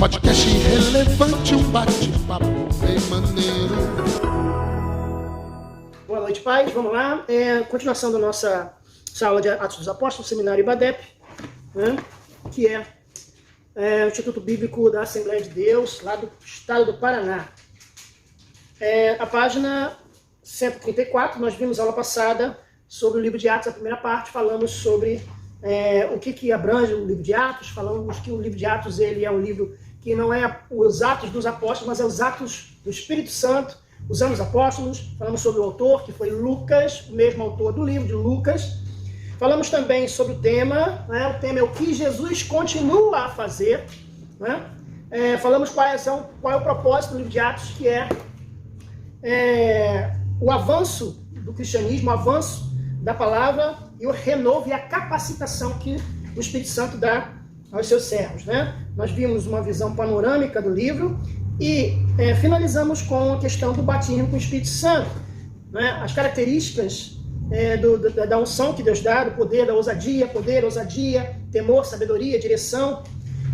Podcast relevante, um bate-papo bem maneiro. Boa noite, pais. Vamos lá. Continuação da nossa aula de Atos dos Apóstolos, Seminário IBADEP, né? Que é o Instituto Bíblico da Assembleia de Deus, lá do estado do Paraná. A página 134, nós vimos aula passada sobre o livro de Atos, a primeira parte, falamos sobre o que abrange o livro de Atos, falamos que o livro de Atos ele é um livro que não é os atos dos apóstolos, mas é os atos do Espírito Santo, usando os apóstolos. Falamos sobre o autor, que foi Lucas, o mesmo autor do livro de Lucas. Falamos também sobre o tema, né? O tema é o que Jesus continua a fazer, né? Falamos qual é o propósito do livro de Atos, que é o avanço do cristianismo, o avanço da palavra e o renovo e a capacitação que o Espírito Santo dá aos seus servos, né? Nós vimos uma visão panorâmica do livro e finalizamos com a questão do batismo com o Espírito Santo, né? As características da unção que Deus dá, do poder, da ousadia, temor, sabedoria, direção.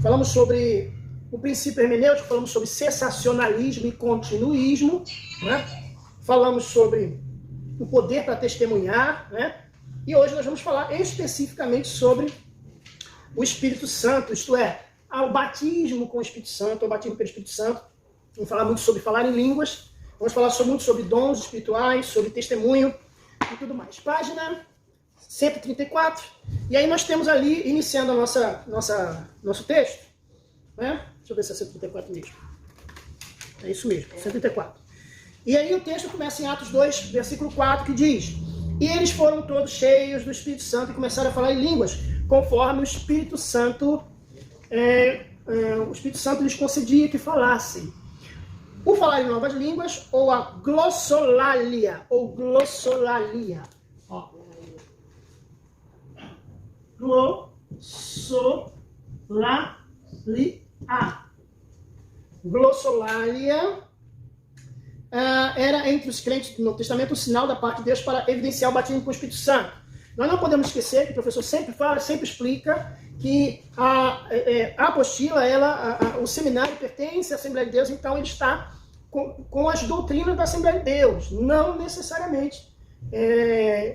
Falamos sobre o princípio hermenêutico, falamos sobre cessacionalismo e continuismo, né? Falamos sobre o poder para testemunhar, né? E hoje nós vamos falar especificamente sobre o Espírito Santo, isto é, o batismo com o Espírito Santo, o batismo pelo Espírito Santo. Vamos falar muito sobre falar em línguas, vamos falar muito sobre dons espirituais, sobre testemunho e tudo mais. Página 134. E aí nós temos ali, iniciando nosso texto, né? Deixa eu ver se é 134 mesmo. É isso mesmo, 134. E aí o texto começa em Atos 2, versículo 4, que diz: E eles foram todos cheios do Espírito Santo e começaram a falar em línguas, conforme o Espírito Santo lhes concedia que falassem. O falar em novas línguas, ou a glossolalia, Ó. Glossolalia era entre os crentes do Novo Testamento um sinal da parte de Deus para evidenciar o batismo com o Espírito Santo. Nós não podemos esquecer que o professor sempre fala, sempre explica que a apostila, o seminário pertence à Assembleia de Deus, então ele está com as doutrinas da Assembleia de Deus. Não necessariamente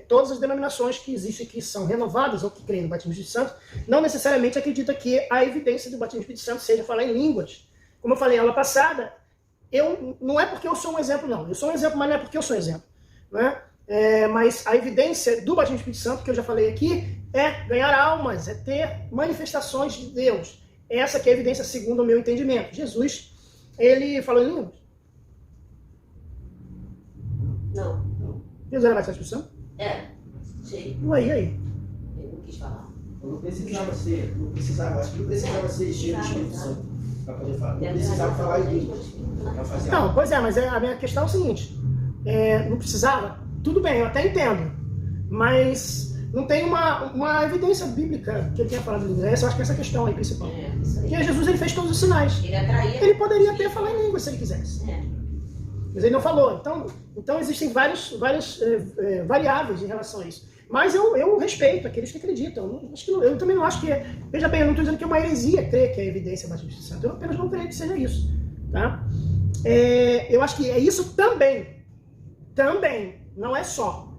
todas as denominações que existem, que são renovadas ou que creem no batismo do Espírito Santo, não necessariamente acreditam que a evidência do batismo do Espírito Santo seja falar em línguas. Como eu falei na aula passada, não é porque eu sou um exemplo, não. Eu sou um exemplo, mas não é porque eu sou um exemplo, né? Mas a evidência do batismo do Espírito Santo, que eu já falei aqui, é ganhar almas, é ter manifestações de Deus. Essa que é a evidência segundo o meu entendimento. Jesus, ele falou em línguas? Não. Jesus era batizado com o Espírito Santo? Sim. E aí? Eu não quis falar. Não precisava ser cheio do Espírito Santo para poder falar. Não precisava falar em línguas. Não, pois mas a minha questão é o seguinte: não precisava? Tudo bem, eu até entendo, mas não tem uma evidência bíblica que ele tenha falado em línguas. Eu acho que essa é a questão aí principal. Isso aí. Porque Jesus ele fez todos os sinais. Ele poderia até falar em línguas se ele quisesse. Mas ele não falou. Então existem várias variáveis em relação a isso. Mas eu respeito aqueles que acreditam. Eu também não acho que... Veja bem, eu não estou dizendo que é uma heresia crer que é evidência do Espírito Santo. Eu apenas não creio que seja isso. Tá? Eu acho que é isso também. Não é só.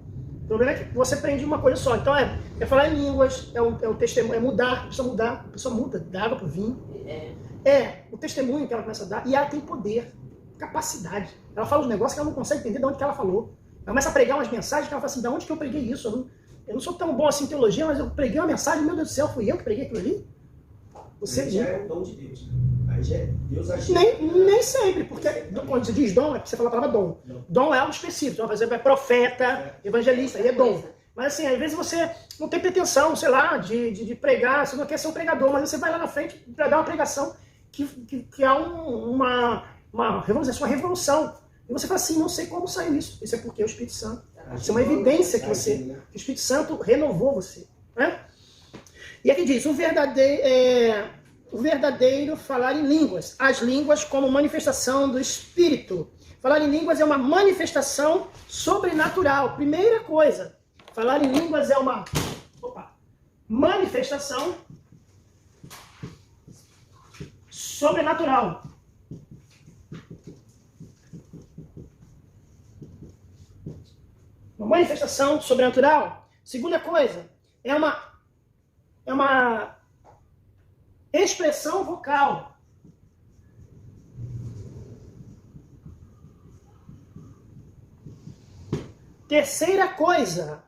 O problema é que você prende uma coisa só. Então é falar em línguas, é o testemunho, é mudar, a pessoa muda da água para o vinho. O testemunho que ela começa a dar, e ela tem poder, capacidade. Ela fala uns negócios que ela não consegue entender de onde que ela falou. Ela começa a pregar umas mensagens que ela fala assim: de onde que eu preguei isso? Eu não sou tão bom assim em teologia, mas eu preguei uma mensagem, meu Deus do céu, fui eu que preguei aquilo ali? Você já é um dom de Deus. Aí já é Deus agindo. Nem sempre, porque quando você diz dom, é porque você fala a palavra dom. Dom é algo específico. Então, por exemplo, é profeta, evangelista, aí é dom. Mas assim, às vezes você não tem pretensão, sei lá, de pregar, você não quer ser um pregador, mas você vai lá na frente para dar uma pregação que há uma revolução. E você fala assim: não sei como saiu isso. Isso é porque é o Espírito Santo. Isso é uma evidência que o Espírito Santo renovou você, né? E aqui diz: o verdadeiro falar em línguas. As línguas como manifestação do Espírito. Falar em línguas é uma manifestação sobrenatural. Primeira coisa, falar em línguas é uma manifestação sobrenatural. Uma manifestação sobrenatural. Segunda coisa, é uma expressão vocal. Terceira coisa,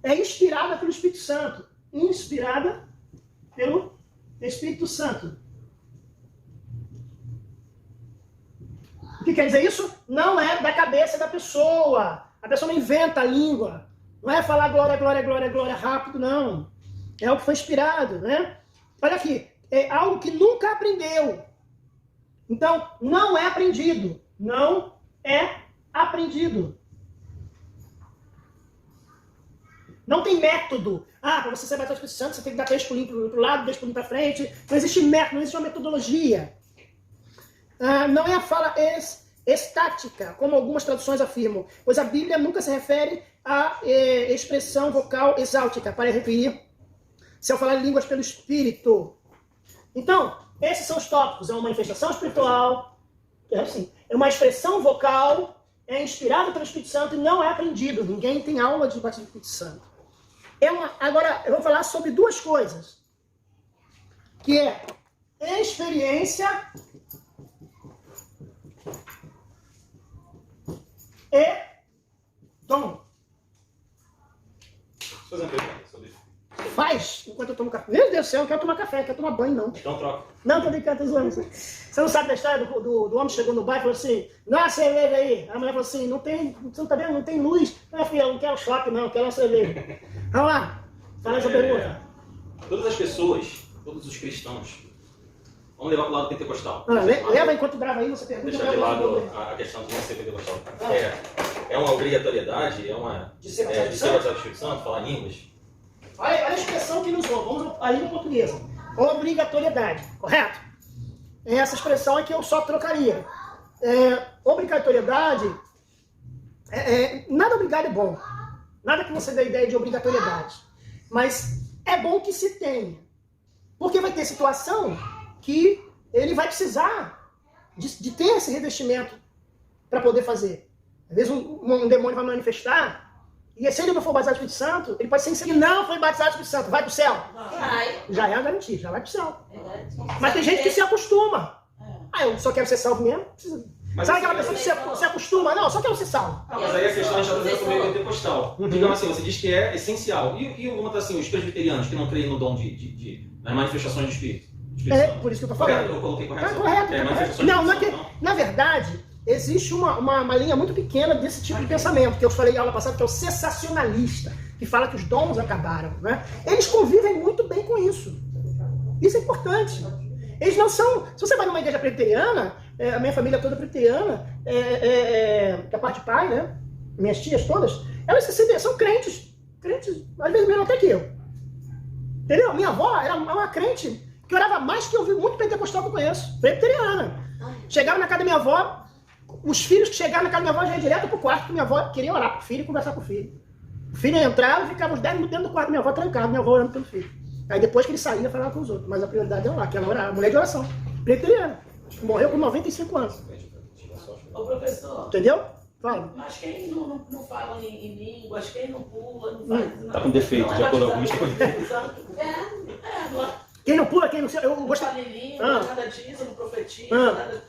é inspirada pelo Espírito Santo. Inspirada pelo Espírito Santo. O que quer dizer isso? Não é da cabeça da pessoa. A pessoa não inventa a língua. Não é falar glória, glória, glória, glória rápido, não. É o que foi inspirado, né? Olha aqui, é algo que nunca aprendeu. Então, não é aprendido. Não é aprendido. Não tem método. Para você ser batizado com o Espírito Santo, você tem que dar 3 pulinhos para o lado, 2 pulinhos para frente. Não existe método, não existe uma metodologia. Não é a fala estática, como algumas traduções afirmam, pois a Bíblia nunca se refere à expressão vocal exáltica, para referir se eu falar em línguas pelo Espírito. Então, esses são os tópicos. É uma manifestação espiritual, é uma expressão vocal, é inspirada pelo Espírito Santo e não é aprendido. Ninguém tem aula de batismo do Espírito Santo. Agora, eu vou falar sobre 2 coisas, que é experiência e dom. Vou fazer uma pergunta sobre isso. Faz enquanto eu tomo café. Meu Deus do céu, eu não quero tomar café, eu quero tomar banho, não. Então troca. Não, tô brincando, tô zoando. Você não sabe da história do homem que chegou no bar e falou assim, dá uma cerveja aí. A mulher falou assim, não tem, você não tá vendo, não tem luz. Não, filho, eu não quero choque, não, eu quero uma cerveja. Vamos lá, fala essa pergunta. Todas as pessoas, todos os cristãos, vamos levar para o lado pentecostal. Leva enquanto grava aí, você pergunta. Deixar de lado a questão de não ser pentecostal. É uma obrigatoriedade, De ser de batizado ser batizado do Espírito Santo, falar línguas. Olha a expressão que ele usou, vamos à língua portuguesa. Obrigatoriedade, correto? Essa expressão é que eu só trocaria. Obrigatoriedade, nada obrigado é bom. Nada que você dê ideia de obrigatoriedade. Mas é bom que se tenha. Porque vai ter situação que ele vai precisar de ter esse revestimento para poder fazer. Às vezes um demônio vai manifestar, e se ele não for batizado do Espírito Santo, ele pode ser inserido. Não foi batizado do Espírito Santo, vai pro céu. Vai. Já é a garantia, já vai pro céu. Mas tem gente que se acostuma. Eu só quero ser salvo mesmo. Sabe aquela pessoa que se acostuma? Não, só quero ser salvo. Mas aí a questão a gente está trazendo para o meio pentecostal. Digamos assim, você diz que é essencial. E vamos botar assim, os presbiterianos que não creem no dom das manifestações do Espírito. Por isso que eu tô falando. Correto, eu coloquei correto. Correto. Manifestações Não, do é que, Espírito Santo, na verdade, existe uma linha muito pequena desse tipo de pensamento, que eu falei na aula passada, que é o sensacionalista, que fala que os dons acabaram, né? Eles convivem muito bem com isso. Isso é importante. Eles não são... Se você vai numa igreja presbiteriana, a minha família toda presbiteriana, da parte de pai, né? Minhas tias todas, elas são crentes. Crentes, às vezes menos até que eu. Entendeu? Minha avó era uma crente que orava mais que eu vi muito pentecostal que eu conheço. Presbiteriana. Chegaram na casa da minha avó, os filhos que chegaram na casa da minha avó já iam direto pro quarto, porque minha avó queria orar pro filho e conversar com o filho. O filho entrava e ficava uns 10 minutos dentro do quarto da minha avó, trancado, minha avó orando pelo filho. Aí depois que ele saía, falava com os outros. Mas a prioridade era lá, que ela orava, mulher de oração. Presbiteriana. Morreu com 95 anos. Ô professor, Entendeu? Fala. mas quem não fala em línguas, quem não pula, não faz nada. Tá com defeito, de acordo com alguns. Quem não pula, quem não... Eu Não gosto... fala em língua, nada disso, não profetiza, nada.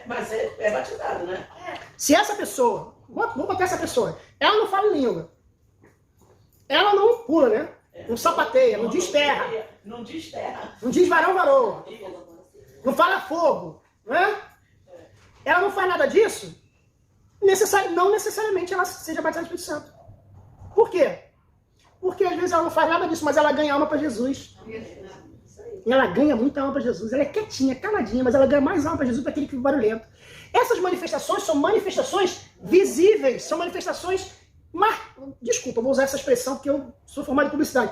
Mas é batizado, né? Se essa pessoa... Vou botar essa pessoa. Ela não fala em língua. Ela não pula, né? Não sapateia, não diz terra. Não diz terra. Não diz varão, varou. Não fala fogo. Né? Ela não faz nada disso. Não necessariamente ela seja batizada do Espírito Santo. Por quê? Porque às vezes ela não faz nada disso, mas ela ganha alma para Jesus. E ela ganha muita alma para Jesus. Ela é quietinha, caladinha, mas ela ganha mais alma para Jesus do que aquele que é barulhento. Essas manifestações são manifestações visíveis, são manifestações... Desculpa, vou usar essa expressão porque eu sou formado em publicidade.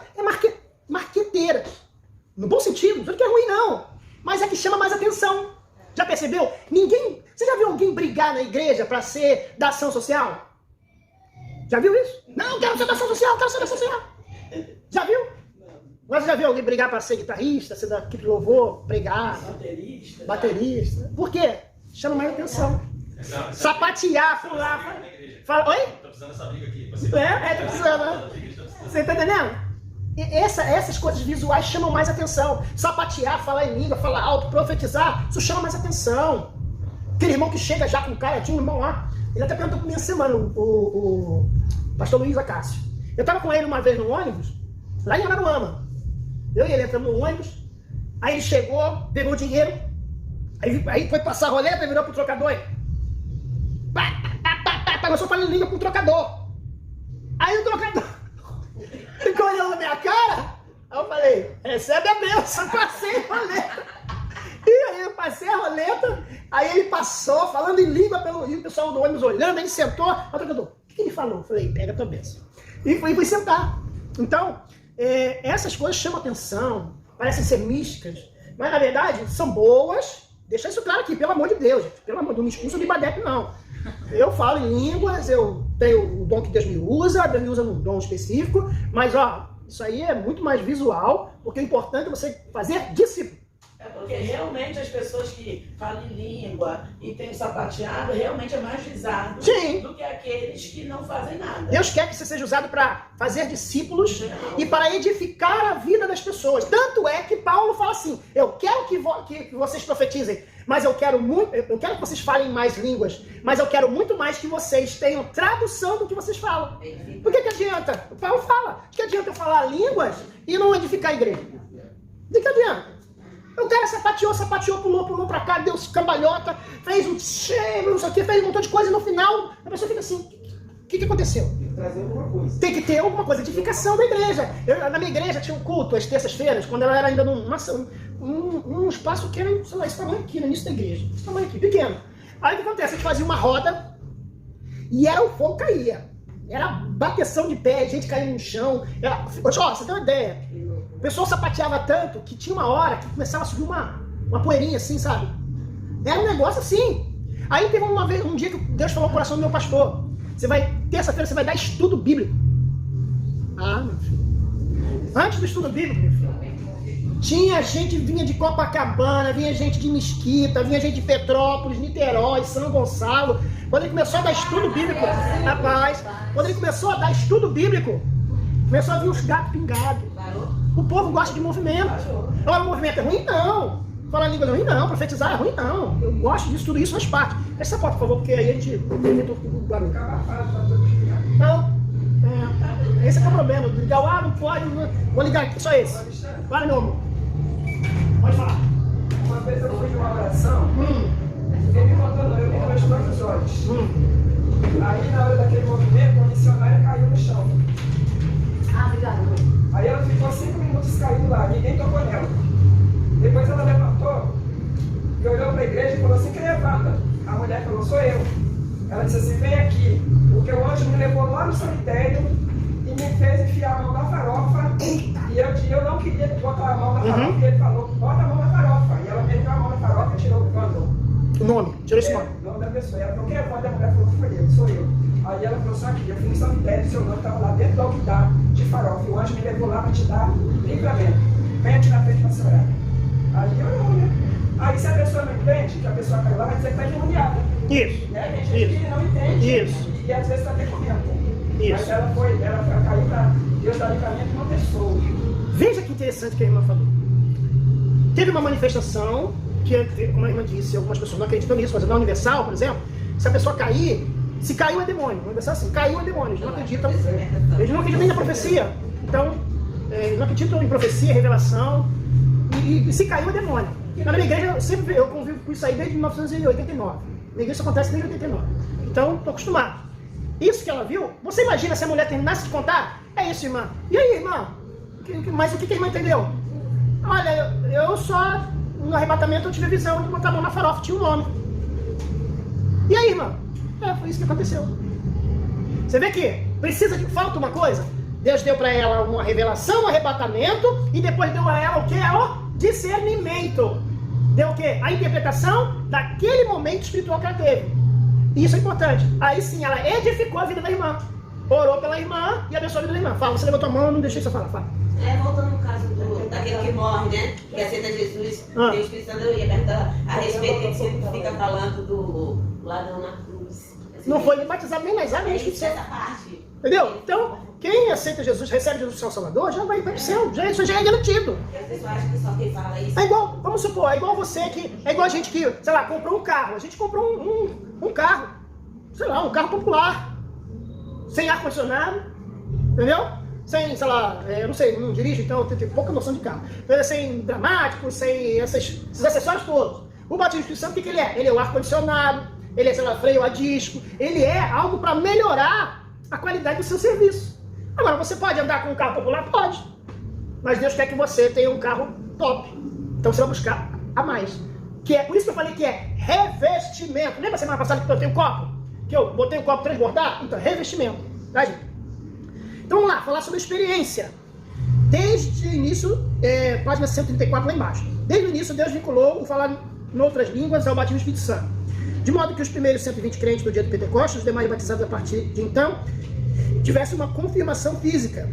Marqueteiras. No bom sentido, não é que é ruim não. Mas é que chama mais atenção. Já percebeu? Você já viu alguém brigar na igreja para ser da ação social? Já viu isso? Não, quero ser da ação social, quero ser da ação social. Já viu? Mas já viu alguém brigar para ser guitarrista, ser da equipe de louvor, pregar, baterista? Por quê? Chama mais atenção. Sapatear, pular. Fala, oi? Tá precisando dessa briga aqui. Tá precisando, né? Você tá entendendo? Essas coisas visuais chamam mais atenção. Sapatear, falar em língua, falar alto, profetizar, isso chama mais atenção. Aquele irmão que chega já com o cara, tinha um irmão lá, ele até perguntou comigo essa semana, o pastor Luiz Acácio. Eu tava com ele uma vez no ônibus, lá em Araruama. Eu e ele entramos no ônibus, aí ele chegou, pegou o dinheiro, aí foi passar a roleta e virou pro trocador. Começou a falar em língua com o trocador. Aí o trocador ficou olhando na minha cara, aí eu falei, recebe a bênção, passei a roleta. E aí eu passei a roleta, aí ele passou falando em língua pelo rio, o pessoal do ônibus olhando, aí ele sentou, aí o trocador, o que ele falou? Eu falei, pega a tua bênção. E fui sentar. Então, essas coisas chamam atenção, parecem ser místicas, mas na verdade são boas. Deixa isso claro aqui, pelo amor de Deus, gente. Pelo amor de Deus, não me expulsa de Badep, não. Eu falo em línguas, eu tenho o dom que Deus me usa num dom específico, mas ó, isso aí é muito mais visual, porque o importante é você fazer discípulo. É porque realmente as pessoas que falam em língua e têm sapateado realmente é mais visado do que aqueles que não fazem nada. Deus quer que você seja usado para fazer discípulos e para edificar a vida das pessoas. Tanto é que Paulo fala assim, eu quero que vocês profetizem, mas eu quero que vocês falem mais línguas, mas eu quero muito mais que vocês tenham tradução do que vocês falam. Por que adianta? O Paulo fala, que adianta eu falar línguas e não edificar a igreja? De que adianta? O cara sapateou, pulou pra cá, deu cambalhota, fez um cheiro, não sei o que, fez um montão de coisa e no final a pessoa fica assim, o que aconteceu? Trazer alguma coisa. Tem que ter alguma coisa, edificação da igreja. Na minha igreja tinha um culto às terças-feiras, quando ela era ainda num espaço que era, sei lá, esse tamanho aqui, no início da igreja. Esse tamanho aqui, pequeno. Aí o que acontece? A gente fazia uma roda e o fogo caía. Era bateção de pé, gente caindo no chão. Ó, você tem uma ideia. O pessoal sapateava tanto que tinha uma hora que começava a subir uma poeirinha assim, sabe? Era um negócio assim. Aí teve um dia que Deus falou no coração do meu pastor. Terça-feira você vai dar estudo bíblico. Ah, meu filho. Antes do estudo bíblico, meu filho, tinha gente que vinha de Copacabana, vinha gente de Mesquita, vinha gente de Petrópolis, Niterói, São Gonçalo. Quando ele começou a dar estudo bíblico, rapaz, quando ele começou a dar estudo bíblico, começou a vir os gatos pingados. O povo gosta de movimento. Agora, o movimento é ruim? Não. Falar língua é ruim? Não. Profetizar é ruim? Não. Eu gosto disso, tudo isso faz parte. Fecha essa porta, por favor, porque aí a gente evita o barulho. Não. Esse é o problema. Ligar não pode. Vou ligar aqui, só esse. Para, meu amor. Pode falar. Uma vez eu fui de uma oração, ele me contou, eu vi meus próprios olhos. Aí, na hora daquele movimento, a missionária caiu no chão. Obrigado. Aí ela ficou 5 minutos caindo lá, ninguém tocou nela. Depois ela levantou e olhou para a igreja e falou assim, que levanta? A mulher falou, sou eu. Ela disse assim, vem aqui, porque o anjo me levou lá no cemitério e me fez enfiar a mão na farofa. E eu não queria botar a mão na farofa, e ele falou, bota a mão na farofa. E ela meteu a mão na farofa e tirou o cano. O nome, tirou esse nome. O nome da pessoa. Ela falou, quem é o nome da mulher? Falou, foi eu, sou eu. Aí ela falou, só aqui, eu fui no cemitério, seu nome estava lá dentro do altar de farofa. E o anjo me levou lá para te dar livramento. Vem aqui na frente para você orar. Aí eu não, né? Aí se a pessoa não entende, que a pessoa caiu lá, vai dizer que está endemoniada. Isso. Né? Tem gente que não entende. Isso. E às vezes está até comendo. Isso. Mas ela caiu para Deus dar livramento de uma pessoa. Veja que interessante que a irmã falou. Teve uma manifestação, que, como a irmã disse, algumas pessoas não acreditam nisso, mas na Universal, por exemplo, se a pessoa cair, se caiu é demônio. Universal assim, caiu é demônio. Eles não acreditam nem na profecia. Então, eles não acreditam em profecia, revelação. E se caiu é demônio. Na minha igreja, eu convivo com isso aí desde 1989. Na igreja isso acontece desde 89. Então, estou acostumado. Isso que ela viu, você imagina se a mulher terminasse de contar? É isso, irmã. E aí, irmã? Mas o que a irmã entendeu? Olha, eu só, no arrebatamento, eu tive a visão de botar a mão na farofa, tinha um nome. E aí, irmã? Foi isso que aconteceu. Você vê que falta uma coisa? Deus deu para ela uma revelação, um arrebatamento, e depois deu a ela o que? O discernimento. Deu o quê? A interpretação daquele momento espiritual que ela teve. E isso é importante. Aí sim, ela edificou a vida da irmã. Orou pela irmã e abençoou a vida da irmã. Fala, você levantou a mão, não deixei você falar. Fala. Voltando no caso do daquele que morre, né? Que aceita Jesus, tem o Espírito Santo, eu ia perguntar a respeito que você fica falando do ladrão na cruz. Não foi nem batizado nem nas águas, nem no Espírito Santo. Essa parte. Entendeu? Então, quem aceita Jesus, recebe Jesus como Salvador, já vai para o céu, isso já é garantido. As pessoas acham que só quem fala isso. É igual, vamos supor, é igual você que, é igual a gente que, sei lá, comprou um carro. A gente comprou um carro, sei lá, um carro popular, sem ar-condicionado, entendeu? Sem, sei lá, eu não sei, não dirijo, então eu tenho pouca noção de carro. Sem dramáticos, sem esses acessórios todos. O batismo do Espírito Santo, o que ele é? Ele é o ar-condicionado, ele é, sei lá, freio a disco, ele é algo para melhorar a qualidade do seu serviço. Agora, você pode andar com um carro popular? Pode. Mas Deus quer que você tenha um carro top. Então você vai buscar a mais. Que é, por isso que eu falei que é revestimento. Lembra semana passada que eu botei um copo? Que eu botei um copo transbordar? Então, revestimento. Tá, gente? Então vamos lá, falar sobre a experiência. Desde o início, página 134 lá embaixo. Desde o início, Deus vinculou o falar em outras línguas ao batismo do Espírito Santo. De modo que os primeiros 120 crentes do dia do Pentecostes, os demais batizados a partir de então, tivessem uma confirmação física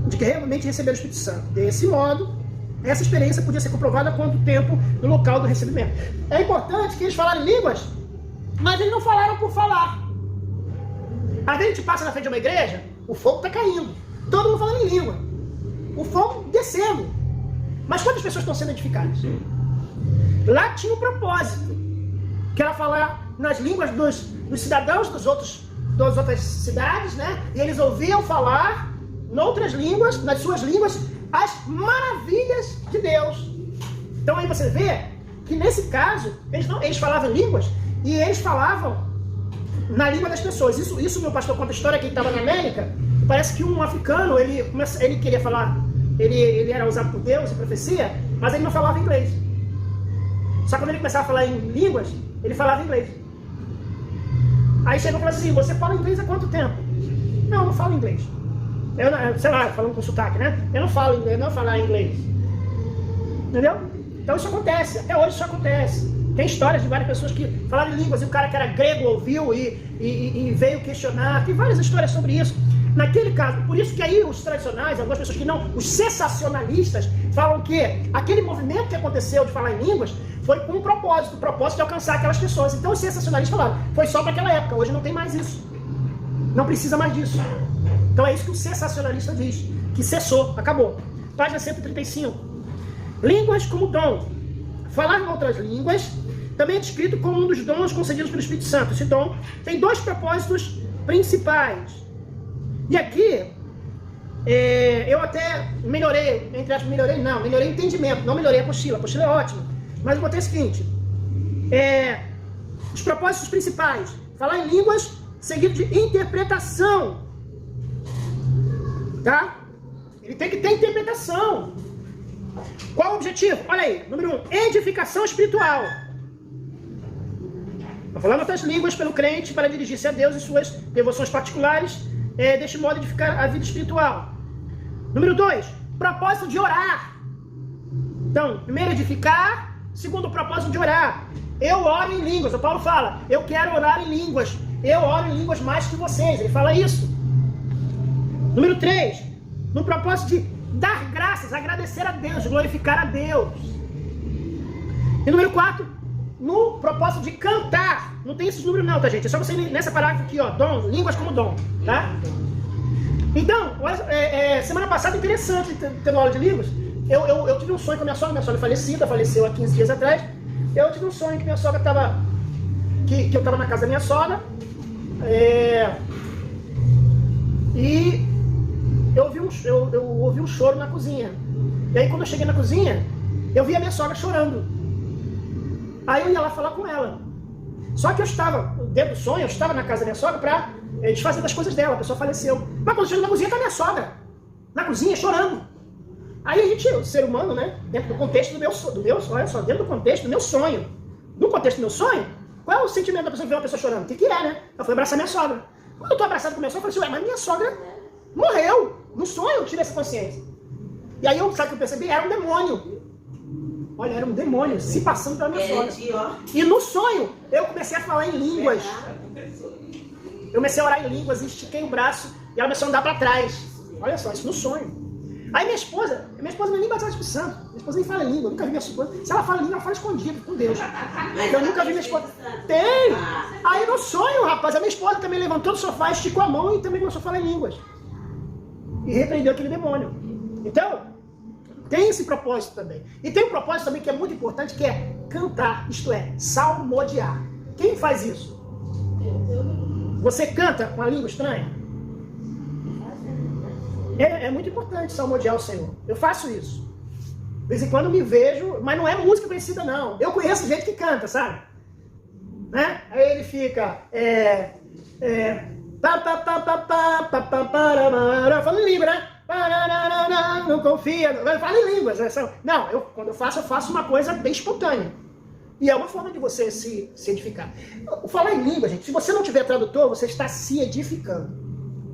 de que realmente receberam o Espírito Santo. Desse modo, essa experiência podia ser comprovada quanto tempo no local do recebimento. É importante que eles falaram em línguas, mas eles não falaram por falar. Às vezes a gente passa na frente de uma igreja, o fogo está caindo, todo mundo falando em língua, o fogo descendo. Mas quantas pessoas estão sendo edificadas? Lá tinha um propósito, que era falar nas línguas dos cidadãos das outras cidades, né? E eles ouviam falar em outras línguas, nas suas línguas, as maravilhas de Deus. Então aí você vê que nesse caso, eles falavam línguas e eles falavam na língua das pessoas. Isso meu pastor conta a história que ele estava na América. Parece que um africano, ele queria falar, ele era usado por Deus em profecia, mas ele não falava inglês. Só que quando ele começava a falar em línguas, ele falava inglês. Aí chegou e falou assim: você fala inglês há quanto tempo? Não, eu não falo inglês. Eu, sei lá, falando com sotaque, né? Eu não falo inglês, não falar inglês. Entendeu? Então isso acontece, até hoje isso acontece. Tem histórias de várias pessoas que falaram em línguas e o cara que era grego ouviu e veio questionar. Tem várias histórias sobre isso. Naquele caso, por isso que aí os tradicionais, algumas pessoas que não, os sensacionalistas, falam que aquele movimento que aconteceu de falar em línguas foi com um propósito, o propósito de alcançar aquelas pessoas. Então os sensacionalistas falaram, foi só para aquela época, hoje não tem mais isso. Não precisa mais disso. Então é isso que o sensacionalista diz, que cessou, acabou. Página 135. Línguas como dom. Falar em outras línguas também é descrito como um dos dons concedidos pelo Espírito Santo. Esse dom tem dois propósitos principais. E aqui, eu até melhorei, entre aspas, melhorei o entendimento, não melhorei a apostila é ótima. Mas eu botei o seguinte, os propósitos principais, falar em línguas seguido de interpretação, tá? Ele tem que ter interpretação. Qual o objetivo? Olha aí, número 1, edificação espiritual. Falando outras línguas pelo crente para dirigir-se a Deus e suas devoções particulares, deste modo edificar a vida espiritual. Número 2, propósito de orar. Então, primeiro edificar, segundo o propósito de orar. Eu oro em línguas, o Paulo fala, eu quero orar em línguas, eu oro em línguas mais que vocês, ele fala isso. Número 3, no propósito de dar graças, agradecer a Deus, glorificar a Deus. E número 4, no propósito de cantar. Não tem esses números não, tá gente? É só você ir nessa parágrafo aqui, ó, dom, línguas como dom, tá? Então, semana passada, interessante tendo aula de línguas, eu tive um sonho com a minha sogra falecida, faleceu há 15 dias atrás. Eu tive um sonho que minha sogra estava, que eu estava na casa da minha sogra, e eu ouvi um choro na cozinha. E aí quando eu cheguei na cozinha, eu vi a minha sogra chorando. Aí eu ia lá falar com ela. Só que eu estava, dentro do sonho, eu estava na casa da minha sogra para desfazer das coisas dela, a pessoa faleceu. Mas quando eu chego na cozinha, tá minha sogra. Na cozinha, chorando. Aí a gente, o ser humano, né, dentro do contexto do meu olha só, dentro do contexto do meu sonho. No contexto do meu sonho, qual é o sentimento da pessoa ver uma pessoa chorando? O que é, né? Eu fui abraçar minha sogra. Quando eu tô abraçado com minha sogra, eu falei assim, mas minha sogra morreu. No sonho eu tive essa consciência. E aí, sabe o que eu percebi? Era um demônio. Olha, era um demônio se passando pela minha sogra. E no sonho, eu comecei a falar em línguas. Eu comecei a orar em línguas, estiquei o braço e ela começou a andar para trás. Olha só, isso no sonho. Aí minha esposa não é nem batizada do Espírito Santo. Minha esposa nem fala língua, eu nunca vi minha esposa. Se ela fala língua, ela fala escondido com Deus. Eu nunca vi minha esposa. Tem! Aí no sonho, rapaz, a minha esposa também levantou do sofá, esticou a mão e também começou a falar em línguas. E repreendeu aquele demônio. Então, tem esse propósito também. E tem um propósito também que é muito importante, que é cantar, isto é, salmodiar. Quem faz isso? Você canta com a língua estranha? É muito importante salmodiar o Senhor. Eu faço isso. De vez em quando me vejo, mas não é música conhecida, não. Eu conheço gente que canta, sabe? Né? Aí ele fica... Fala em língua, né? Não confia. Fala em línguas. Não, quando eu faço uma coisa bem espontânea. E é uma forma de você se edificar. Falar em língua, gente, se você não tiver tradutor, você está se edificando.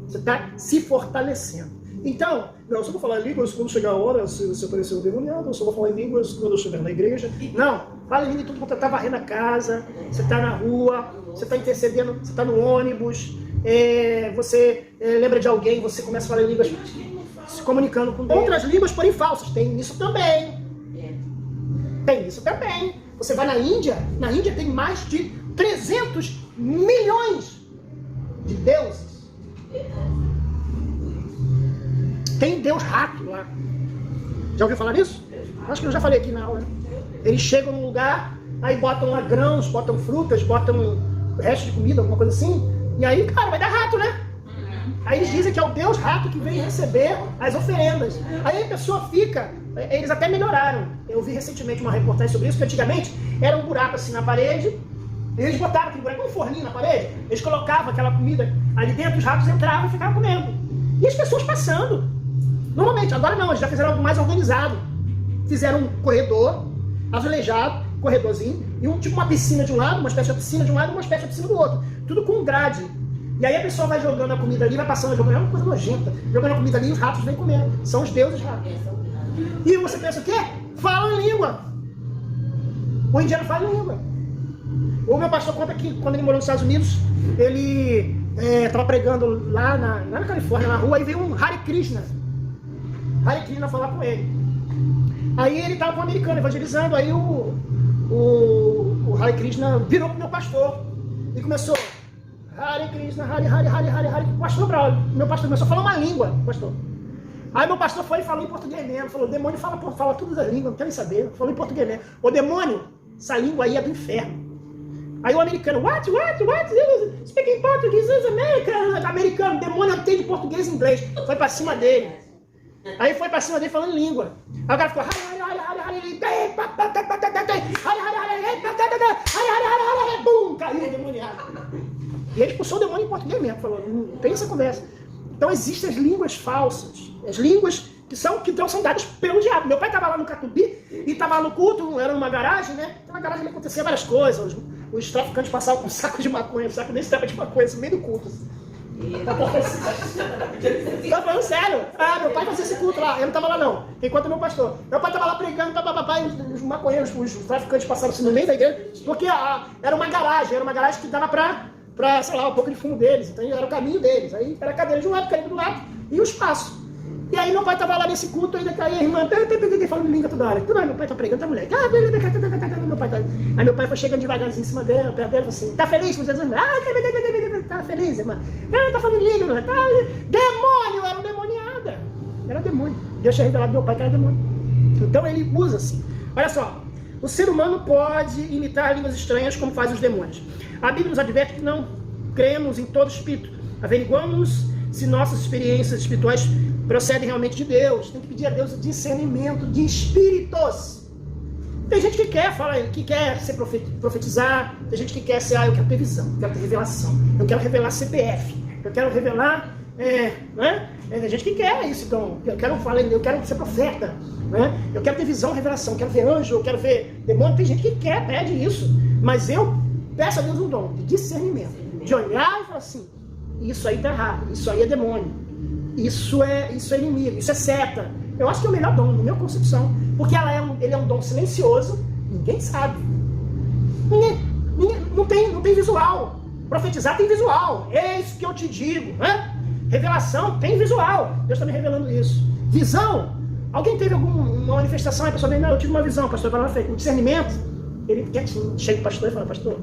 Você está se fortalecendo. Então, não, eu só vou falar em línguas quando chegar a hora, se aparecer um demoniado, eu só vou falar em línguas quando eu estiver na igreja. Não, fala em língua tudo quando você está varrendo a casa, você está na rua, você está intercedendo, você está no ônibus, você lembra de alguém, você começa a falar em línguas se comunicando com outras línguas, porém falsas. Tem isso também. Tem isso também. Você vai na Índia tem mais de 300 milhões de deuses. Tem Deus rato lá. Já ouviu falar nisso? Acho que eu já falei aqui na aula. Né? Eles chegam num lugar, aí botam lá grãos, botam frutas, botam resto de comida, alguma coisa assim. E aí, cara, vai dar rato, né? Aí eles dizem que é o Deus rato que vem receber as oferendas. Aí a pessoa fica... Eles até melhoraram. Eu vi recentemente uma reportagem sobre isso, que antigamente era um buraco assim na parede. E eles botavam aquele buraco, um forninho na parede. Eles colocavam aquela comida ali dentro, os ratos entravam e ficavam comendo. E as pessoas passando. Normalmente, agora não, eles já fizeram algo mais organizado. Fizeram um corredor, azulejado, corredorzinho, e tipo uma piscina de um lado, uma espécie de piscina de um lado e uma espécie de piscina do outro. Tudo com grade. E aí a pessoa vai jogando a comida ali, vai passando, jogando, é uma coisa nojenta. Jogando a comida ali e os ratos vêm comendo. São os deuses ratos. E você pensa o quê? Fala em língua. O indiano fala em língua. O meu pastor conta que quando ele morou nos Estados Unidos, ele estava pregando lá na Califórnia, na rua, e veio um Hare Krishna. Hare Krishna falar com ele. Aí ele estava com um americano evangelizando, aí o Hare Krishna virou pro meu pastor e começou Hare Krishna, Hare Hare Hare Hare Hare. Meu pastor começou a falar uma língua, pastor. Aí meu pastor foi e falou em português mesmo, falou, demônio fala todas as línguas, não quero nem saber, falou em português mesmo. Ô demônio, essa língua aí é do inferno. Aí o americano, what, speaking Portuguese is americano, demônio entende português e inglês, foi pra cima dele. Aí foi pra cima dele falando língua. Aí o cara ficou, bum, caiu o demoniado. E ele expulsou o demônio em português mesmo, falou, não tem essa conversa. Então existem as línguas falsas, as línguas que são dadas pelo diabo. Meu pai estava lá no Catubi e estava lá no culto, era numa garagem, né? Na garagem acontecia várias coisas. Os traficantes passavam com um saco de maconha, um saco desse tamanho de maconha, no meio do culto. Tá falando sério? Meu pai fazia esse culto lá, eu não estava lá não, enquanto meu pastor. Meu pai estava lá pregando, papai, os maconheiros, os traficantes passaram assim no meio da igreja, porque era uma garagem que dava pra, sei lá, um pouco de fumo deles, então era o caminho deles. Aí era a cadeira de um lado, cadeira do lado e o espaço. E aí meu pai estava lá nesse culto, ainda caía a irmã, falando língua toda hora. Tudo bem, meu pai tá pregando, tá mulher. Aí meu pai foi chegando devagarzinho em cima dela, perto dela, assim, tá feliz com Jesus? Tá feliz, irmã? Tá falando língua, tá... Demônio, era uma demoniada. Era demônio. Deus tinha revelado meu pai que era demônio. Então ele usa assim. Olha só, o ser humano pode imitar línguas estranhas como fazem os demônios. A Bíblia nos adverte que não cremos em todo espírito. Averiguamos se nossas experiências espirituais procedem realmente de Deus. Tem que pedir a Deus o discernimento de espíritos. Tem gente que quer ser profetizar, tem gente que quer ser, eu quero ter visão, eu quero ter revelação, eu quero revelar CPF, eu quero revelar, né? Tem gente que quer isso, então, eu quero ser profeta, né? Eu quero ter visão, revelação, eu quero ver anjo, eu quero ver demônio. Tem gente que pede isso, mas eu peço a Deus um dom de discernimento, de olhar e falar assim, isso aí tá errado, isso aí é demônio, isso é inimigo, isso é seta. Eu acho que é o melhor dom, na minha concepção, porque ele é um dom silencioso, ninguém sabe. Não tem visual. Profetizar tem visual, é isso que eu te digo, né? Revelação tem visual, Deus está me revelando isso. Visão. Alguém teve alguma manifestação, a pessoa vem, não, eu tive uma visão, pastor, vai lá na frente. Um discernimento, ele quietinho, chega o pastor e fala, pastor,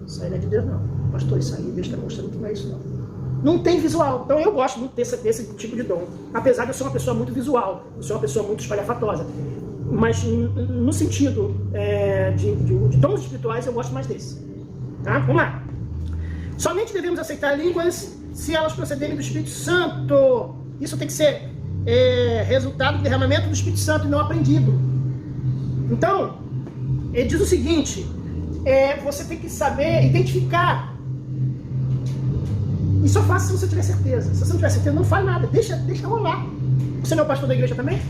isso aí não é de Deus não. Pastor, isso aí, Deus está mostrando que não é isso não. Não tem visual. Então eu gosto muito desse tipo de dom. Apesar de eu ser uma pessoa muito visual, eu sou uma pessoa muito espalhafatosa. Mas no sentido de dons espirituais, eu gosto mais desse. Tá? Vamos lá. Somente devemos aceitar línguas se elas procederem do Espírito Santo. Isso tem que ser resultado do derramamento do Espírito Santo e não aprendido. Então, ele diz o seguinte, você tem que saber identificar. E só faça se você tiver certeza. Se você não tiver certeza, não faz nada. Deixa rolar. Você não é o pastor da igreja também?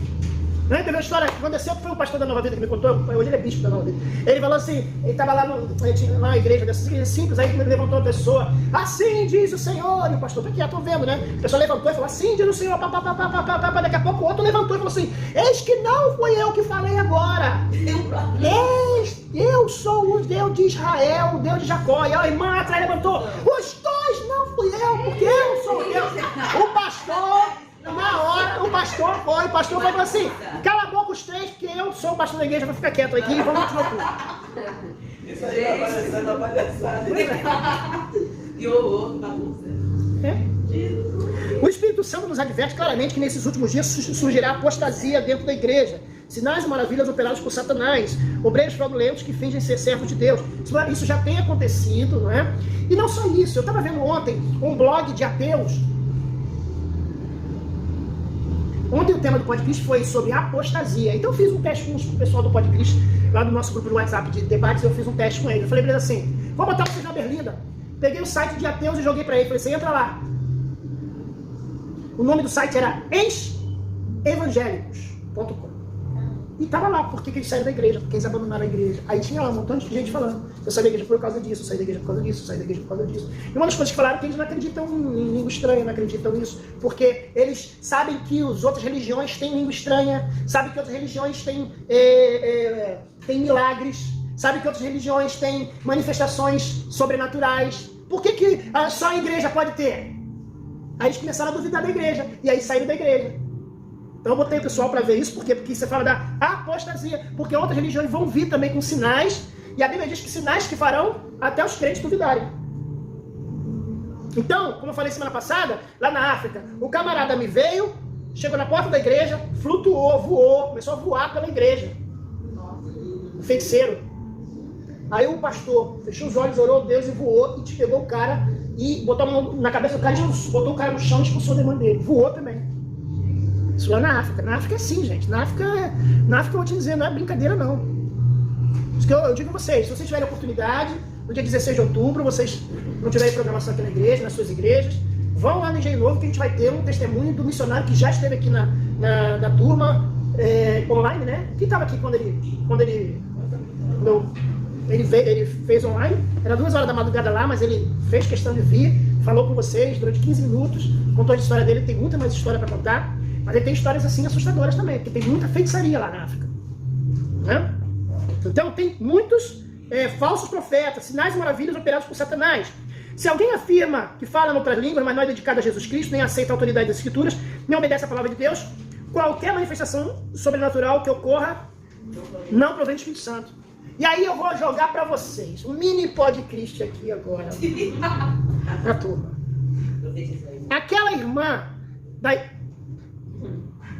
Né? Teve uma história que aconteceu, que foi o pastor da Nova Vida que me contou, hoje ele é bispo da Nova Vida. Ele falou assim, ele estava lá na igreja, dessas igrejas simples, aí ele levantou uma pessoa, assim diz o Senhor, e o pastor, tá aqui, tô vendo, né? A pessoa levantou e falou, assim diz o Senhor, daqui a pouco o outro levantou e falou assim, eis que não fui eu que falei agora, eu sou o Deus de Israel, o Deus de Jacó, e a irmã atrás levantou, os dois não fui eu, porque eu sou o Deus, o pastor... Na hora, o pastor foi e falou assim, cala a boca os três, porque eu sou o pastor da igreja, vou ficar quieto aqui e vamos continuar tudo. Isso aí tá parecendo uma palhaçada. Que horror, bagunça. O Espírito Santo nos adverte claramente que nesses últimos dias surgirá apostasia dentro da igreja. Sinais e maravilhas operados por Satanás, obreiros fraudulentos que fingem ser servos de Deus. Isso já tem acontecido, não é? E não só isso, eu estava vendo ontem um blog de ateus. Ontem o tema do podcast foi sobre apostasia. Então eu fiz um teste com o pessoal do podcast, lá do nosso grupo do WhatsApp de debates, eu fiz um teste com eles. Eu falei pra eles assim, vou botar vocês na berlinda. Peguei o site de ateus e joguei pra ele. Falei, você entra lá. O nome do site era ex-evangélicos.com. E tava lá, por que eles saíram da igreja, porque eles abandonaram a igreja. Aí tinha lá um montão de gente falando, eu saí da igreja por causa disso, eu saí da igreja por causa disso, eu saí da igreja por causa disso. E uma das coisas que falaram é que eles não acreditam em língua estranha, não acreditam nisso, porque eles sabem que as outras religiões têm língua estranha, sabem que outras religiões têm milagres, sabem que outras religiões têm manifestações sobrenaturais. Por que só a igreja pode ter? Aí eles começaram a duvidar da igreja, e aí saíram da igreja. Então eu botei o pessoal para ver isso, porque você fala da apostasia, porque outras religiões vão vir também com sinais, e a Bíblia diz que sinais que farão até os crentes duvidarem. Então, como eu falei semana passada, lá na África, o camarada me veio, chegou na porta da igreja, flutuou, voou, começou a voar pela igreja. O feiticeiro. Aí o pastor fechou os olhos, orou a Deus e voou, e pegou o cara, e botou a mão na cabeça do cara, botou o cara no chão e expulsou o demônio dele. Voou também. Isso lá na África. Na África é assim, gente. Na África eu vou te dizer, não é brincadeira, não. Isso que eu digo a vocês, se vocês tiverem oportunidade, no dia 16 de outubro, vocês não tiverem programação aqui na igreja, nas suas igrejas, vão lá no Engenho Novo, que a gente vai ter um testemunho do missionário que já esteve aqui na turma online, né? Que estava aqui quando ele fez online. Era 2 horas da madrugada lá, mas ele fez questão de vir, falou com vocês durante 15 minutos, contou a história dele, tem muita mais história para contar. Mas ele tem histórias assim assustadoras também, porque tem muita feitiçaria lá na África. Né? Então tem muitos falsos profetas, sinais e maravilhas operados por Satanás. Se alguém afirma que fala em outras línguas, mas não é dedicado a Jesus Cristo, nem aceita a autoridade das Escrituras, nem obedece à palavra de Deus, qualquer manifestação sobrenatural que ocorra não provém do Espírito Santo. E aí eu vou jogar para vocês um mini podcast aqui agora, na turma. Aquela irmã da...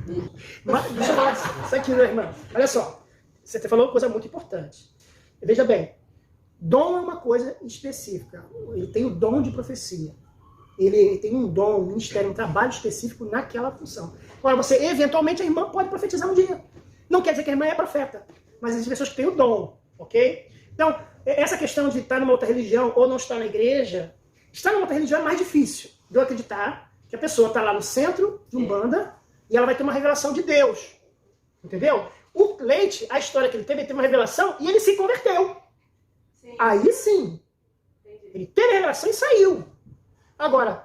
Deixa eu falar isso aqui, né, irmã? Olha só, você falou uma coisa muito importante. Veja bem, dom é uma coisa específica. Ele tem o dom de profecia. Ele tem um dom, um ministério, um trabalho específico naquela função. Agora, você, eventualmente, a irmã pode profetizar um dia. Não quer dizer que a irmã é profeta, mas existem pessoas que têm o dom, ok? Então, essa questão de estar numa outra religião ou não estar na igreja, estar numa outra religião é mais difícil de eu acreditar que a pessoa está lá no centro de Umbanda e ela vai ter uma revelação de Deus. Entendeu? O Leite, a história que ele teve uma revelação e ele se converteu. Sim. Aí sim. Ele teve a revelação e saiu. Agora,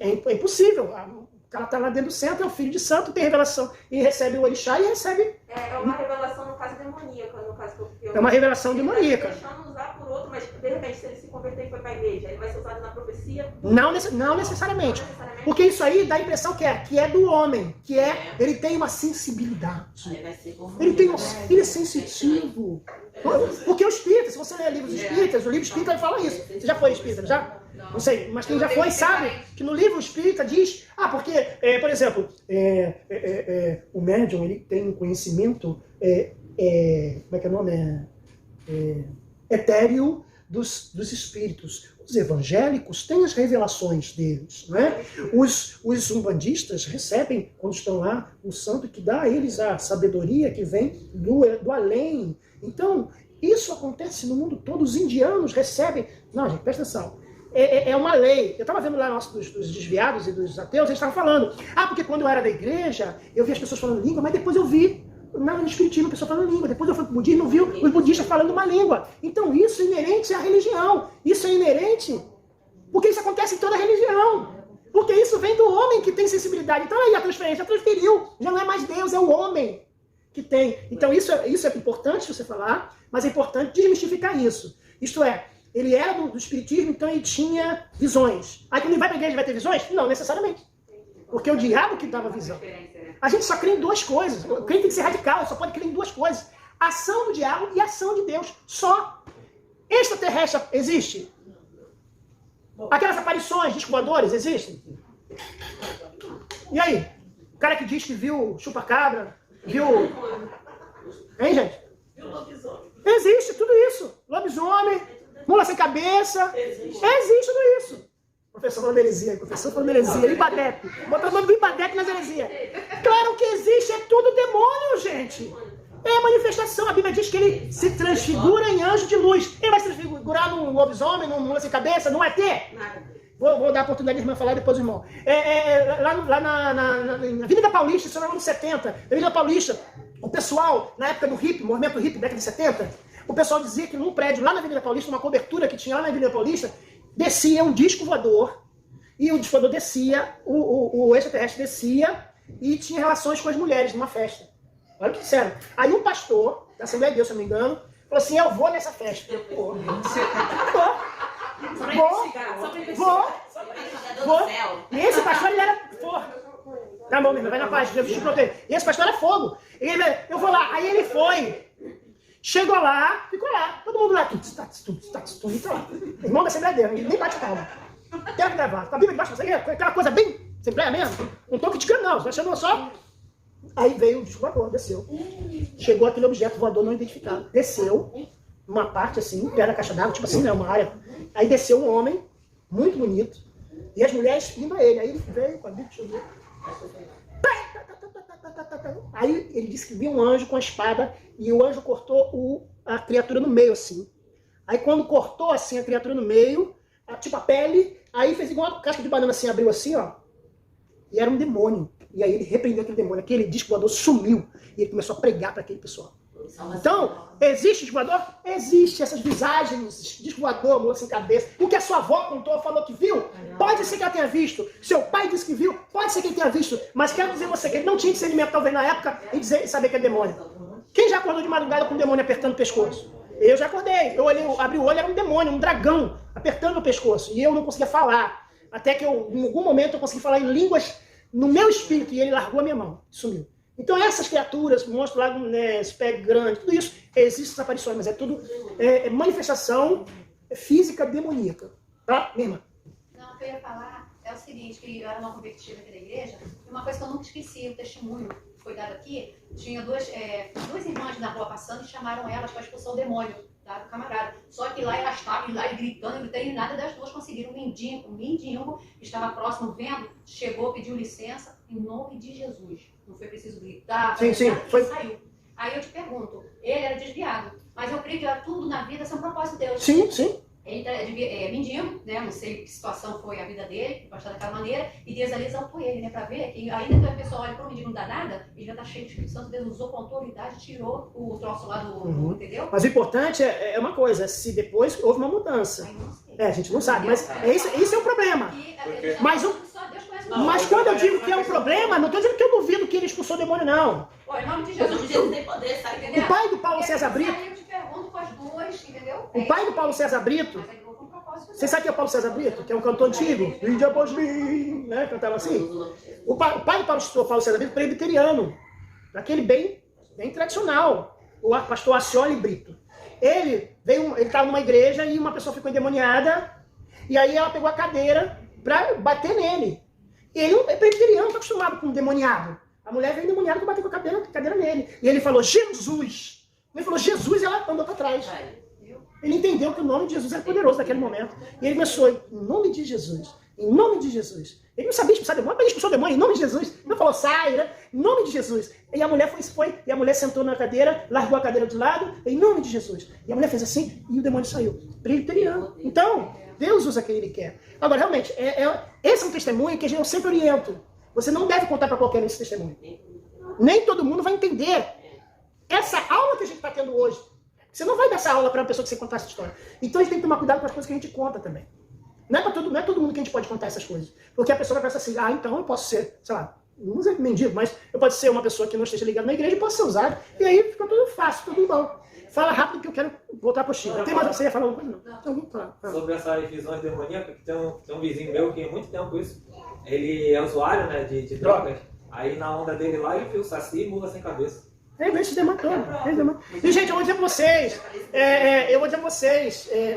é impossível. O cara está lá dentro do centro, é o filho de santo, tem revelação. E recebe o orixá e recebe... É uma revelação, no caso, demoníaca. No caso que eu é uma revelação demoníaca. Deixando usar por outro, mas de repente, se ele se converter e for para a igreja, ele vai ser usado na profecia? Não necessariamente. Porque isso aí dá a impressão que é do homem, ele tem uma sensibilidade. Ele é sensitivo. Porque o espírita, se você ler livros espíritas, o livro espírita ele fala isso. Você já foi espírita, já? Não sei, mas quem já foi sabe que no livro espírita diz, porque, por exemplo, o médium ele tem um conhecimento, como é que é o nome? Etéreo dos espíritos. Os evangélicos têm as revelações deles, né? Os umbandistas recebem, quando estão lá, o santo que dá a eles a sabedoria que vem do além. Então, isso acontece no mundo todo. Os indianos recebem... Não, gente, presta atenção. É uma lei. Eu estava vendo lá dos desviados e dos ateus, eles estavam falando, porque quando eu era da igreja, eu vi as pessoas falando língua, mas depois eu vi no espiritismo a pessoa falando língua, depois eu fui para o budismo e vi os budistas falando uma língua. Então isso é inerente à religião. Isso é inerente porque isso acontece em toda religião. Porque isso vem do homem que tem sensibilidade. Então aí a transferência transferiu. Já não é mais Deus, é o homem que tem. Então isso é importante você falar, mas é importante desmistificar isso. Isto é, ele era do espiritismo, então ele tinha visões. Aí quando ele vai para a igreja ele vai ter visões? Não necessariamente. Porque é o diabo que dava visão. A gente só crê em duas coisas. O crente tem que ser radical, só pode crer em duas coisas. Ação do diabo e ação de Deus. Só. Extraterrestre existe? Aquelas aparições de voadores existem? E aí? O cara que diz que viu chupa-cabra, viu... Hein, gente? Viu lobisomem? Existe tudo isso. Lobisomem, mula sem cabeça. Existe tudo isso. Professor falando heresia, Ibadep. Botou o nome do Ibadep nas heresias. Claro que existe, é tudo demônio, gente. É a manifestação. A Bíblia diz que ele se transfigura em anjo de luz. Ele vai se transfigurar num lobisomem, num mula sem cabeça, num ET? Vou dar a oportunidade de irmã falar depois, irmão. Lá na Avenida Paulista, isso era nos 70. Na Avenida Paulista, o pessoal, na época do hippie, movimento hippie, década de 70, o pessoal dizia que num prédio lá na Avenida Paulista, uma cobertura que tinha lá na Avenida Paulista, descia um disco voador, e o disco voador descia, o extraterrestre descia, e tinha relações com as mulheres numa festa. Olha o que disseram. Aí um pastor, da Assembleia de Deus, se eu não me engano, falou assim, eu vou nessa festa. Vou. E esse pastor, ele era fogo. Tá bom, meu irmão, vai na paz, Jesus te protege. E esse pastor era fogo. Eu vou lá. Aí ele foi. Chegou lá, ficou lá. Todo mundo lá. Irmão da Assembleia de Deus, ele nem bate palma. Quero gravar. Com a Bíblia debaixo, aquela coisa bem Assembleia mesmo. Não tô criticando, não. Você chamou só. Aí veio o disco voador, desceu. Chegou aquele objeto voador não identificado. Desceu, uma parte assim, perto da caixa d'água, tipo assim, né, uma área. Aí desceu um homem, muito bonito, e as mulheres indo a ele. Aí ele veio com a Bíblia, chegou. Aí ele disse que viu um anjo com a espada, e o anjo cortou a criatura no meio, assim. Aí quando cortou assim a criatura no meio, tipo a pele, aí fez igual uma casca de banana assim, abriu assim, ó. E era um demônio. E aí ele repreendeu aquele demônio, aquele disco voador sumiu. E ele começou a pregar para aquele pessoal. Então, existe disco voador? Existe essas visagens, disco voador, mula sem cabeça. O que a sua avó contou, falou que viu, pode ser que ela tenha visto. Seu pai disse que viu, pode ser que ele tenha visto. Mas quero dizer a você que ele não tinha discernimento, talvez, na época, e saber que é demônio. Quem já acordou de madrugada com um demônio apertando o pescoço? Eu já acordei. Eu olhei, abri o olho, era um demônio, um dragão, apertando o pescoço. E eu não conseguia falar. Até que em algum momento eu consegui falar em línguas no meu espírito, e ele largou a minha mão, sumiu. Então essas criaturas, monstros lá, né, pé grande, tudo isso, existem essas aparições, mas é tudo manifestação física demoníaca. Tá, minha irmã? Não, o que eu ia falar é o seguinte, que eu era uma convertida aqui da igreja, e uma coisa que eu nunca esqueci, o testemunho que foi dado aqui, tinha duas irmãs na rua passando e chamaram elas para expulsar o demônio do camarada. Só que lá elas estavam lá gritando, e nada das duas conseguiram. O mendigo que estava próximo, vendo, chegou, pediu licença, em nome de Jesus. Não foi preciso gritar, sim, foi... saiu. Aí eu te pergunto, ele era desviado, mas eu creio que era tudo na vida sem um propósito de Deus. Sim, sim. Ele é mendigo, né? Não sei que situação foi a vida dele, pastor daquela maneira, e Deus ali exaltou ele, né? Para ver que ainda que a pessoa olha para o mendigo não dá nada, ele já está cheio de Espírito Santo, Deus usou com autoridade, tirou o troço lá do entendeu? Mas o importante é uma coisa, se depois houve uma mudança. A gente não sabe, mas isso é um problema. Mas quando eu digo que é um problema, não estou dizendo que eu duvido que ele expulsou o demônio, não. Pô, em nome de Jesus tem poder, sabe? O pai do Paulo César Brito... Eu te pergunto com as duas, Jesus, entendeu? O pai do Paulo César Brito, Mas aí houve um propósito. você sabe quem é o Paulo César Brito? Que é um cantor antigo. Vinde após mim, né? Cantava assim. O pai do Paulo César Brito, presbiteriano. Daquele bem tradicional. O pastor Acioli Brito. Ele estava numa igreja e uma pessoa ficou endemoniada. E aí ela pegou a cadeira para bater nele. E ele é presbiteriano, está acostumado com um demoniado. A mulher veio endemoniada para bater com a cadeira nele. E ele falou, Jesus! Ele falou, Jesus, e ela andou para trás. Ele entendeu que o nome de Jesus era poderoso naquele momento. E ele começou, em nome de Jesus, em nome de Jesus. Ele não sabia expulsar demônio, mas ele expulsou o demônio em nome de Jesus. Ele não falou, sai, né? Em nome de Jesus. E a mulher foi, e a mulher sentou na cadeira, largou a cadeira de lado, em nome de Jesus. E a mulher fez assim, e o demônio saiu. Presbiteriano. Então, Deus usa quem Ele quer. Agora, realmente, esse é um testemunho que eu sempre oriento. Você não deve contar para qualquer um esse testemunho. Nem todo mundo vai entender essa aula que a gente está tendo hoje. Você não vai dar essa aula para uma pessoa que você contar essa história. Então a gente tem que tomar cuidado com as coisas que a gente conta também. Não é todo mundo que a gente pode contar essas coisas. Porque a pessoa vai pensar assim, então eu posso ser, sei lá, não sei mendigo, mas eu posso ser uma pessoa que não esteja ligada na igreja e posso ser usado. E aí fica tudo fácil, tudo bom. Fala rápido que eu quero voltar para o Chico. Tem mais você ia falar alguma coisa? Não. Então vamos falar. Sobre essas visões demoníacas, tem um vizinho meu que há muito tempo isso. Ele é usuário, né, de drogas. Aí na onda dele lá ele viu o Saci e mula sem cabeça. Ele se dematou. E, gente, eu vou dizer pra vocês,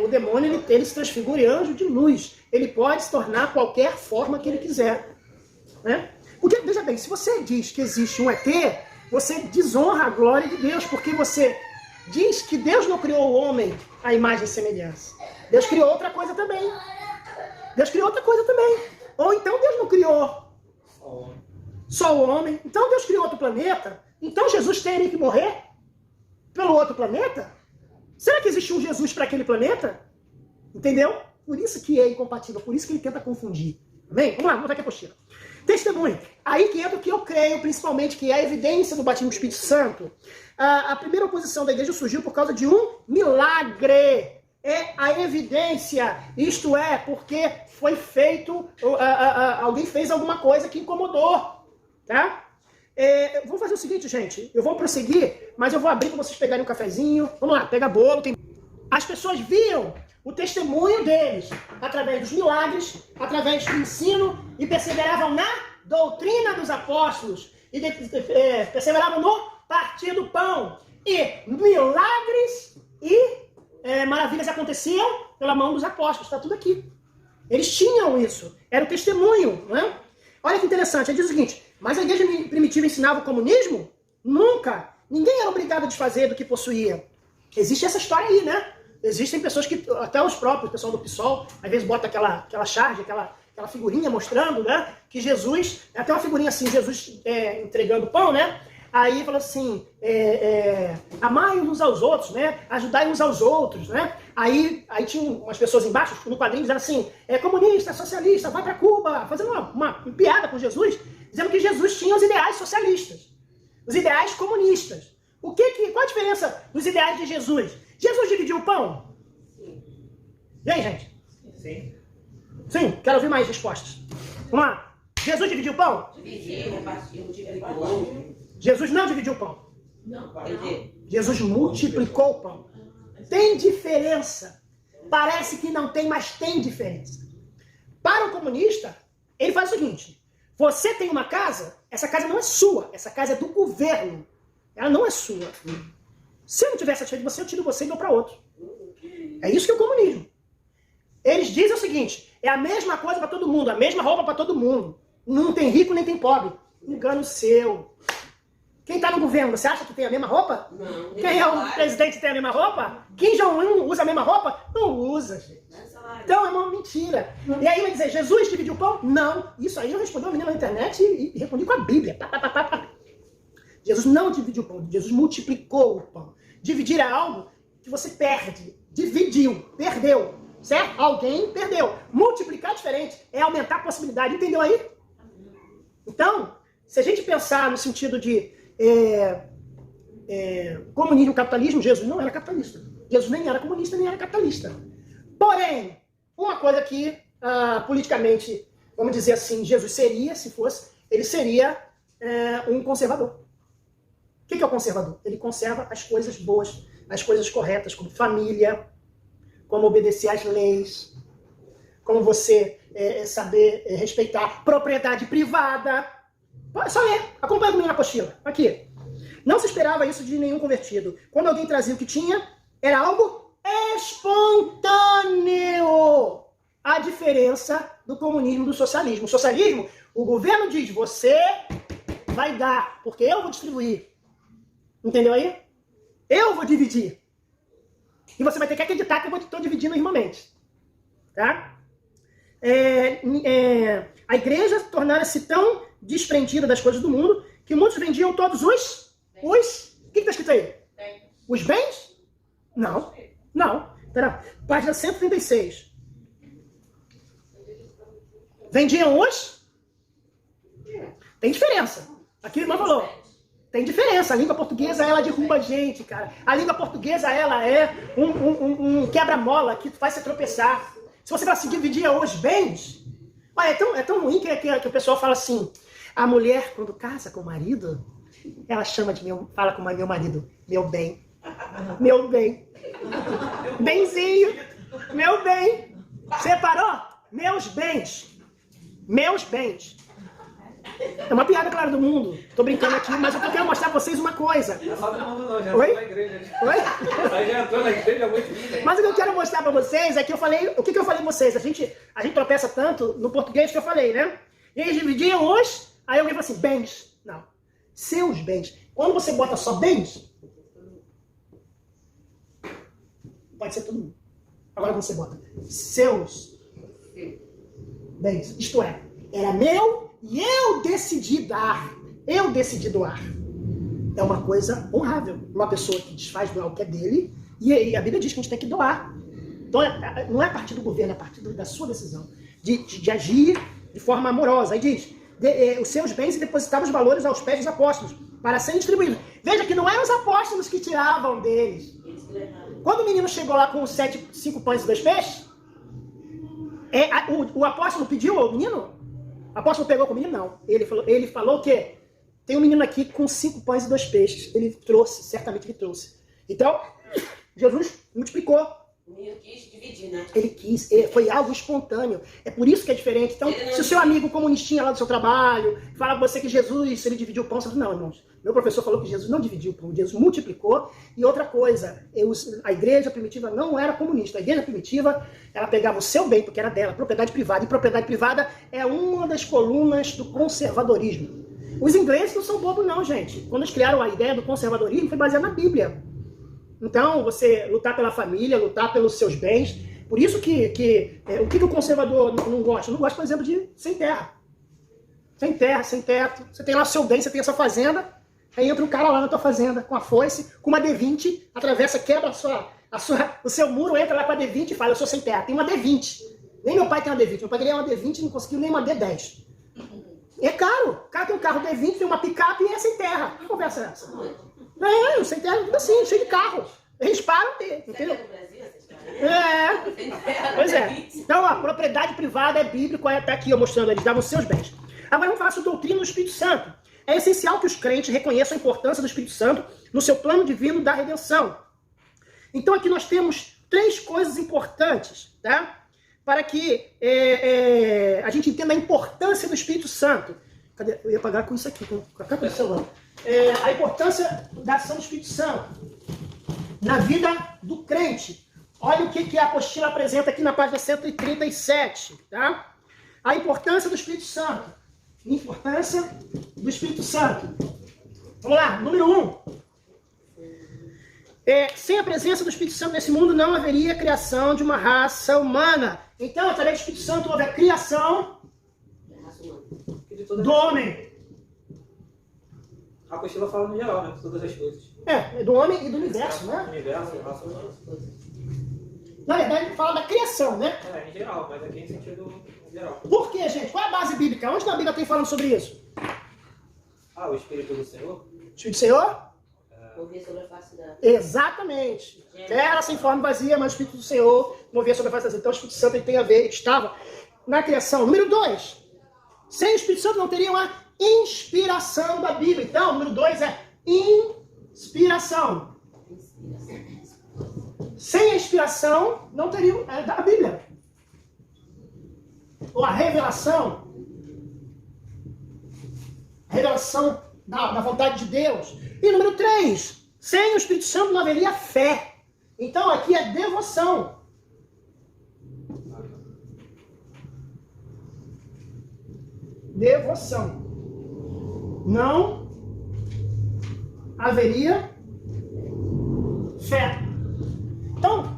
o demônio, ele se transfigura em anjo de luz. Ele pode se tornar qualquer forma que ele quiser. Né? Porque, veja bem, se você diz que existe um ET, você desonra a glória de Deus, porque você diz que Deus não criou o homem à imagem e semelhança. Deus criou outra coisa também. Ou então Deus não criou só o homem. Então Deus criou outro planeta. Então Jesus teria que morrer pelo outro planeta? Será que existe um Jesus para aquele planeta? Entendeu? Por isso que é incompatível, por isso que ele tenta confundir. Amém? Vamos lá, vamos ver aqui a apostila. Testemunho. Aí que entra o que eu creio, principalmente, que é a evidência do batismo do Espírito Santo. A primeira oposição da igreja surgiu por causa de um milagre. É a evidência, isto é, porque foi feito, alguém fez alguma coisa que incomodou. Tá? Vamos fazer o seguinte, gente. Eu vou prosseguir, mas eu vou abrir para vocês pegarem um cafezinho. Vamos lá, pega bolo. As pessoas viam o testemunho deles através dos milagres, através do ensino, e perseveravam na doutrina dos apóstolos, e perseveravam no partir do pão. E milagres e maravilhas aconteciam pela mão dos apóstolos. Está tudo aqui. Eles tinham isso. Era o testemunho. Né? Olha que interessante. Ele diz o seguinte: mas a igreja primitiva ensinava o comunismo? Nunca. Ninguém era obrigado a desfazer do que possuía. Existe essa história aí, né? Existem pessoas que, até os próprios, o pessoal do PSOL, às vezes bota aquela charge, aquela figurinha mostrando, né? Que Jesus, até uma figurinha assim, Jesus entregando pão, né? Aí falou assim, amai uns aos outros, né? Ajudai uns aos outros, né? Aí tinha umas pessoas embaixo, no quadrinho, dizendo assim, comunista, socialista, vai pra Cuba, fazendo uma piada com Jesus, dizendo que Jesus tinha os ideais socialistas, os ideais comunistas. Qual a diferença dos ideais de Jesus? Jesus dividiu o pão? Sim. E aí, gente? Sim. Sim, quero ouvir mais respostas. Vamos lá. Jesus dividiu o pão? Dividiu, repartiu, multiplicou. Jesus não dividiu o pão. Não. Jesus multiplicou o pão. Tem diferença. Parece que não tem, mas tem diferença. Para o comunista, ele faz o seguinte: você tem uma casa, essa casa não é sua, essa casa é do governo. Ela não é sua. Se eu não tiver satisfeito de você, eu tiro você e dou para outro. É isso que é o comunismo. Eles dizem o seguinte: é a mesma coisa para todo mundo, a mesma roupa para todo mundo. Não tem rico nem tem pobre. Engano seu. Quem está no governo, você acha que tem a mesma roupa? Não. Quem é o presidente que tem a mesma roupa? Kim Jong-un usa a mesma roupa? Não usa, gente. Então é uma mentira. E aí vai dizer, Jesus dividiu o pão? Não. Isso aí eu respondi uma menina na internet e respondi com a Bíblia. Jesus não dividiu o pão, Jesus multiplicou o pão. Dividir é algo que você perde. Dividiu, perdeu. Certo? Alguém perdeu. Multiplicar é diferente, é aumentar a possibilidade. Entendeu aí? Então, se a gente pensar no sentido de comunismo, capitalismo, Jesus não era capitalista. Jesus nem era comunista, nem era capitalista. Porém, uma coisa que politicamente, vamos dizer assim, Jesus seria, se fosse, ele seria um conservador. O que é o conservador? Ele conserva as coisas boas as coisas corretas, como família, como obedecer às leis, como você saber respeitar propriedade privada. Só ler, acompanha comigo na apostila. Aqui. Não se esperava isso de nenhum convertido. Quando alguém trazia o que tinha, era algo espontâneo. A diferença do comunismo e do socialismo. O socialismo, o governo diz, você vai dar, porque eu vou distribuir. Entendeu aí? Eu vou dividir. E você vai ter que acreditar que eu estou dividindo irmãmente. Tá? A igreja tornara-se tão desprendida das coisas do mundo que muitos vendiam todos os... O que está escrito aí? Os bens? Não. Não. Pera, página 136. Vendiam os... Tem diferença. Aqui o irmão falou. Tem diferença. A língua portuguesa, ela derruba a gente, cara. A língua portuguesa, ela é um quebra-mola que faz você tropeçar. Se você vai se dividir os bens... Olha, é tão ruim que o pessoal fala assim, a mulher, quando casa com o marido, ela fala com o meu marido, meu bem. Meu bem. Benzinho. Meu bem. Separou? Meus bens. Meus bens. É uma piada, claro, do mundo. Tô brincando aqui, mas eu quero mostrar pra vocês uma coisa. Não é só do mundo não, já Oi? entrou na igreja. Oi? Aí já entrou na igreja há muito tempo. Mas o que eu quero mostrar pra vocês é que eu falei... O que eu falei pra vocês? A gente tropeça tanto no português que eu falei, né? E eles dividiam os... Aí alguém fala assim, bens. Não. Seus bens. Quando você bota só bens... Pode ser todo mundo. Agora quando você bota seus bens. Isto é, era meu e eu decidi dar. Eu decidi doar. É uma coisa honrável. Uma pessoa que desfaz doar o que é dele, e a Bíblia diz que a gente tem que doar. Então, não é a partir do governo, é a partir da sua decisão. De agir de forma amorosa. Aí diz, os seus bens e depositava os valores aos pés dos apóstolos, para serem distribuídos. Veja que não eram os apóstolos que tiravam deles. Quando o menino chegou lá com 5 pães e 2 peixes, o apóstolo pediu ao menino? O apóstolo pegou com o menino? Não. Ele falou que tem um menino aqui com 5 pães e 2 peixes. Ele trouxe, certamente ele trouxe. Então, Jesus multiplicou. O menino quis dividir, né? Ele quis, foi algo espontâneo. É por isso que é diferente. Então, se o seu amigo comunistinha lá do seu trabalho fala pra você que Jesus, ele dividiu o pão, você fala, não, irmãos, meu professor falou que Jesus não dividiu o pão, Jesus multiplicou. E outra coisa, a igreja primitiva não era comunista. A igreja primitiva, ela pegava o seu bem, porque era dela, propriedade privada. E propriedade privada é uma das colunas do conservadorismo. Os ingleses não são bobos não, gente. Quando eles criaram a ideia do conservadorismo, foi baseado na Bíblia. Então, você lutar pela família, lutar pelos seus bens. Por isso que o que o conservador não gosta? Não gosta, por exemplo, de sem terra. Sem terra, sem teto. Você tem lá o seu bem, você tem essa fazenda. Aí entra um cara lá na tua fazenda com a foice, com uma D20, atravessa, quebra o seu muro, entra lá com a D20 e fala, eu sou sem terra. Tem uma D20. Nem meu pai tem uma D20. Meu pai queria uma D20 e não conseguiu nem uma D10. É caro. O cara tem um carro D20, tem uma picape e é sem terra. Que conversa é essa? Não, sem terra, tudo assim, cheio de carro. Eles param dele, entendeu? Pois é. Então, a propriedade privada é bíblica, tá aqui eu mostrando, eles davam os seus bens. Agora vamos falar sobre doutrina do Espírito Santo. É essencial que os crentes reconheçam a importância do Espírito Santo no seu plano divino da redenção. Então aqui nós temos 3 coisas importantes, tá? Para que a gente entenda a importância do Espírito Santo. Cadê? Eu ia pagar com isso aqui, com a capa do celular. A importância da ação do Espírito Santo na vida do crente. Olha o que a apostila apresenta aqui na página 137, tá? A importância do Espírito Santo. Importância do Espírito Santo. Vamos lá, número 1. Sem a presença do Espírito Santo nesse mundo não haveria criação de uma raça humana. Então, através do Espírito Santo houve a criação do homem. A apostila fala no geral, né? Todas as coisas. Do homem e do universo, né? Universo, raça humana. Na verdade, fala da criação, né? Em geral, mas aqui em sentido geral. Por quê, gente? Qual é a base bíblica? Onde na Bíblia tem falando sobre isso? O Espírito do Senhor? O Espírito do Senhor? Mover sobre a face da... Exatamente. Terra sem forma vazia, mas o Espírito do Senhor movia sobre a face da terra. Então o Espírito Santo ele tem a ver, ele estava na criação. Número 2. Sem o Espírito Santo não teria uma inspiração da Bíblia. Então, número 2 é inspiração. inspiração não teria da Bíblia. Ou a revelação da vontade de Deus. E número 3, sem o Espírito Santo não haveria fé. Então aqui é devoção. Devoção. Não haveria fé. Então,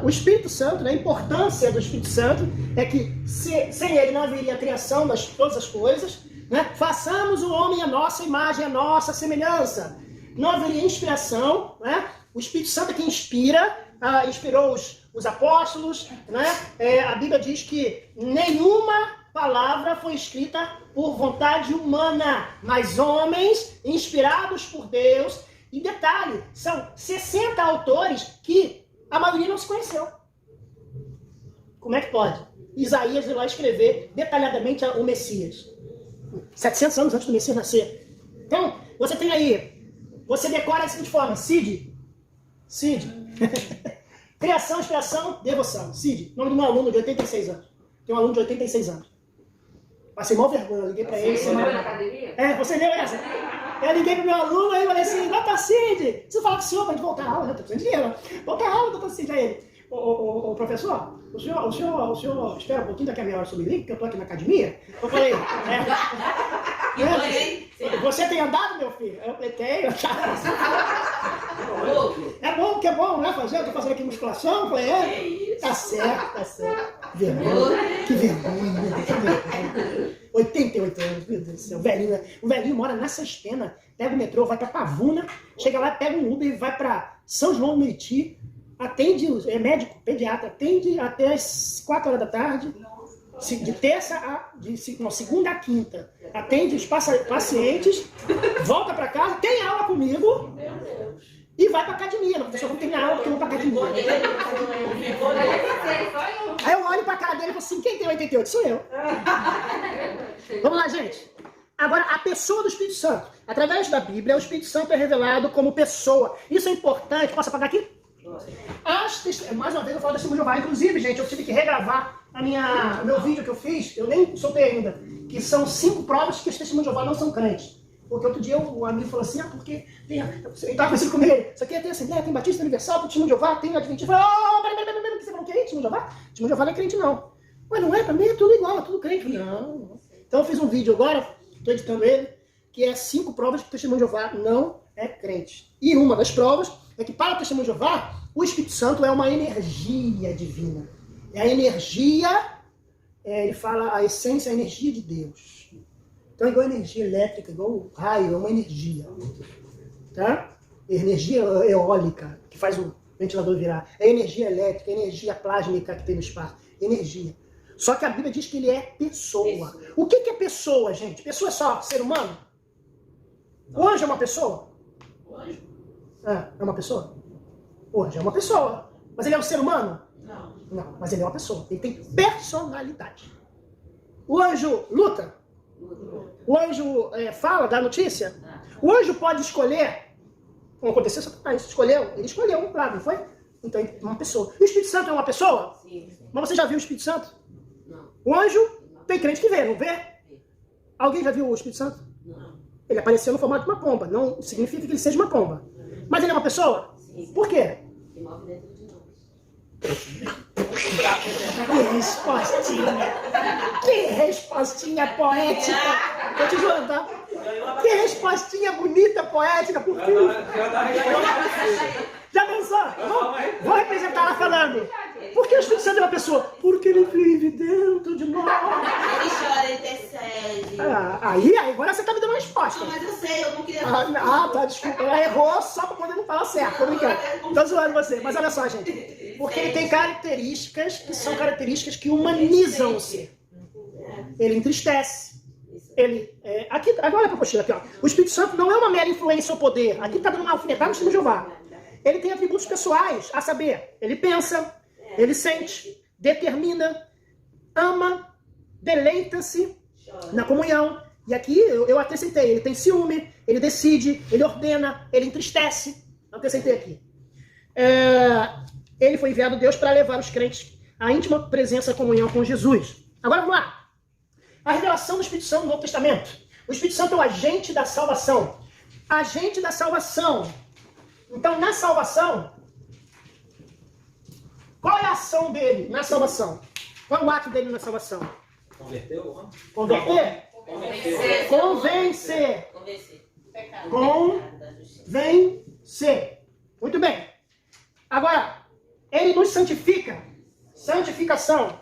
o Espírito Santo, a importância do Espírito Santo é que sem ele não haveria a criação de todas as coisas, né? Façamos o homem a nossa imagem, a nossa semelhança. Não haveria inspiração, né? O Espírito Santo é que inspirou os apóstolos, né? A Bíblia diz que nenhuma palavra foi escrita por vontade humana, mas homens inspirados por Deus. E detalhe, são 60 autores que a maioria não se conheceu. Como é que pode? Isaías ir lá escrever detalhadamente o Messias. 700 anos antes do Messias nascer. Então, você tem aí, você decora da seguinte forma, Cid. Criação, inspiração, devoção. Cid, nome do meu aluno de 86 anos. Tem um aluno de 86 anos. Passei mal vergonha, eu liguei pra ele. Você na academia? Você leu essa? Eu liguei pro meu aluno e falei assim, doutor Cid, preciso falar com o senhor pra gente voltar à aula, né? Tô precisando de dinheiro. Voltar à aula, doutor Cid. Aí ele, ô professor, o senhor espera um pouquinho daqui a meia hora sobre mim, porque eu tô aqui na academia? Eu falei, você tem andado, meu filho? Eu falei, tenho. É bom, né? Eu tô fazendo aqui musculação. Eu falei, tá certo. Vergonha. Que vergonha, meu Deus. 88 anos, meu Deus do céu. O velhinho mora na Sextena, pega o metrô, vai pra Pavuna, chega lá, pega um Uber e vai pra São João do Meriti, atende, é médico, pediatra, atende até as 4 horas da tarde, de terça segunda a quinta, atende os pacientes, volta pra casa, tem aula comigo e vai pra academia. Não, pessoal, vamos terminar a aula porque eu vou pra academia. Aí eu olho pra cara dele e falo assim, quem tem 88? Sou eu. Vamos lá, gente. Agora, a pessoa do Espírito Santo. Através da Bíblia, o Espírito Santo é revelado como pessoa. Isso é importante. Posso apagar aqui? Mais uma vez eu falo da Testemunho de Jeová. Inclusive, gente, eu tive que regravar o meu vídeo que eu fiz. Eu nem soltei ainda. Que são 5 provas que os Testemunhos de Jeová não são crentes. Porque outro dia o amigo falou assim, porque tem... Eu estava conversando com ele. Isso aqui tem Assembleia, tem Batista Universal, tem Testemunho de Jeová, tem Adventista. Eu falei, peraí, você falou que é Testemunho de Jeová? Testemunho de Jeová não é crente, não. Mas não é, pra mim é tudo igual, é tudo crente. Eu falei, não. Então eu fiz um vídeo agora, estou editando ele, que é 5 provas que o Testemunho de Jeová não é crente. E uma das provas é que para o Testemunho de Jeová, o Espírito Santo é uma energia divina. É a energia, ele fala a essência, a energia de Deus. Então é igual a energia elétrica, igual o raio, é uma energia. Tá? Energia eólica, que faz o ventilador virar. É energia elétrica, energia plásmica que tem no espaço. Energia. Só que a Bíblia diz que ele é pessoa. O que é pessoa, gente? Pessoa é só ser humano? O anjo é uma pessoa? O anjo? É uma pessoa? O anjo é uma pessoa. Mas ele é um ser humano? Não. Não, mas ele é uma pessoa. Ele tem personalidade. O anjo luta? O anjo fala, dá notícia? O anjo pode escolher, como aconteceu, ele escolheu um lado, não foi? Então é uma pessoa. O Espírito Santo é uma pessoa? Sim. Mas você já viu o Espírito Santo? Não. O anjo, tem crente que vê, não vê? Alguém já viu o Espírito Santo? Não. Ele apareceu no formato de uma pomba, não significa que ele seja uma pomba. Mas ele é uma pessoa? Sim. Por quê? Que move dentro de nós. Que respostinha! Que respostinha poética! Tô te jurando, tá? Que respostinha bonita, poética, por fim! Já pensou? Vou representar ela falando. Por que o Espírito Santo é uma pessoa? Porque ele vive dentro de nós. Ele chora, ele intercede. Aí, agora você tá me dando uma resposta. Não, mas eu sei, eu não queria... Tá, desculpa. Ela errou só pra poder não falar certo. Tô brincando. Tô zoando você. Mas olha só, gente. Porque ele tem características que são características que humanizam o ser. Ele entristece. Ele, aqui, agora olha pra apostila aqui, ó. O Espírito Santo não é uma mera influência ou poder. Aqui tá dando uma alfinetada no Testemunho de Jeová. Ele tem atributos pessoais, a saber, ele pensa, ele sente, determina, ama, deleita-se na comunhão. E aqui eu acrescentei, ele tem ciúme, ele decide, ele ordena, ele entristece. Eu acrescentei aqui. ele foi enviado de Deus para levar os crentes à íntima presença e comunhão com Jesus. Agora vamos lá. A revelação do Espírito Santo no Novo Testamento. O Espírito Santo é o agente da salvação. Agente da salvação. Então, na salvação, qual é a ação dele na salvação? Qual é o ato dele na salvação? Converteu, mano? Converter? Convencer. Convencer. Convencer. Muito bem. Agora, ele nos santifica. Santificação.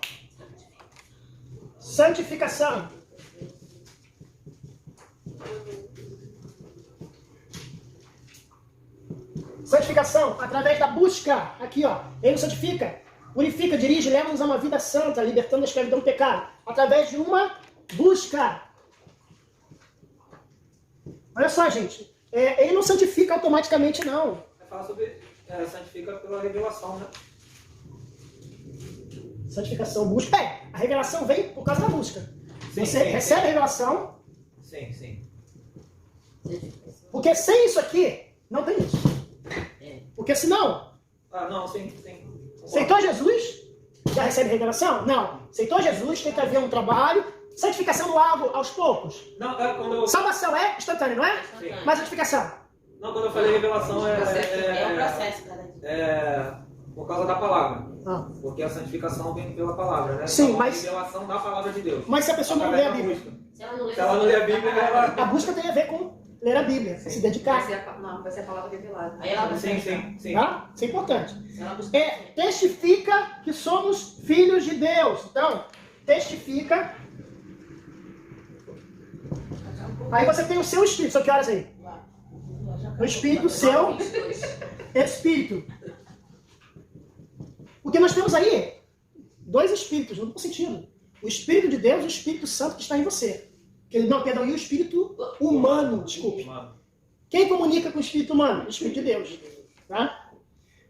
Santificação. Santificação, através da busca. Aqui, ó. Ele nos santifica, purifica, dirige, leva-nos a uma vida santa, libertando da escravidão do pecado. Através de uma busca. Olha só, gente. Ele não santifica automaticamente, não. Fala sobre santifica pela revelação, né? Santificação, busca. A revelação vem por causa da busca. Sim, Você sim, recebe sim. a revelação. Sim, sim. Porque sem isso aqui, não tem isso. Porque senão, Ah, não, sim. aceitou Jesus, já recebe revelação? Não. Aceitou Jesus, tem que haver um trabalho. Santificação no alvo, aos poucos. Não, quando eu... Salvação é instantânea, não é? Sim. Mas santificação. Não, quando eu falei revelação É um processo, cara. Por causa da palavra. Ah. Porque a santificação vem pela palavra, né? Sim, Então, mas- a revelação da palavra de Deus. Mas se a pessoa não lê a Bíblia, Se ela não lê, Se ela não lê a Bíblia, ela... a busca tem a ver com ler a Bíblia, se dedicar. Vai ser a palavra revelada. Aí ela Sim. Tá? Isso é importante. Se ela buscar. Testifica que somos filhos de Deus. Então, testifica. Aí você tem o seu espírito. São que horas aí? O espírito, seu espírito. Porque nós temos aí dois espíritos, no bom sentido. O Espírito de Deus e o Espírito Santo que está em você. Perdão, e o Espírito humano, desculpe. Quem comunica com o Espírito humano? O Espírito de Deus. Tá?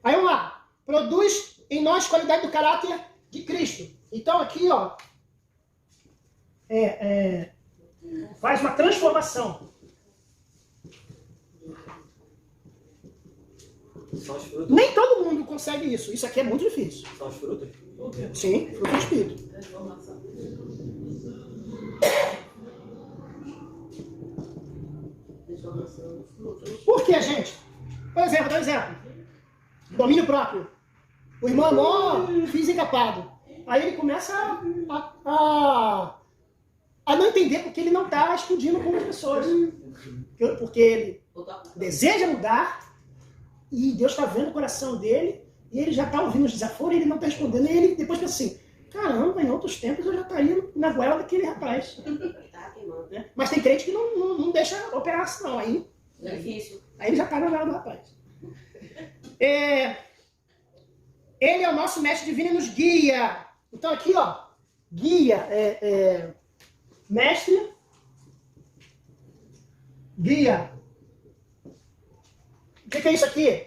Aí vamos lá. Produz em nós qualidade do caráter de Cristo. Então aqui, ó, faz uma transformação. São os frutos. Nem todo mundo consegue isso. Isso aqui é muito difícil. São os frutos. Sim, fruto do Espírito. Por que, gente? Por exemplo, vou dar um exemplo. Domínio próprio. O irmão é mó encapado. Aí ele começa a não entender porque ele não está explodindo com as pessoas. Porque ele deseja mudar e Deus está vendo o coração dele e ele já está ouvindo os desaforos e ele não está respondendo. E ele depois pensa assim, caramba, em outros tempos eu já estaria na goela daquele rapaz. Né? Mas tem crente que não deixa operar assim, não. Aí ele já está na goela do rapaz. Ele é o nosso mestre divino e nos guia. Então aqui, ó, guia, mestre, guia. O que é isso aqui?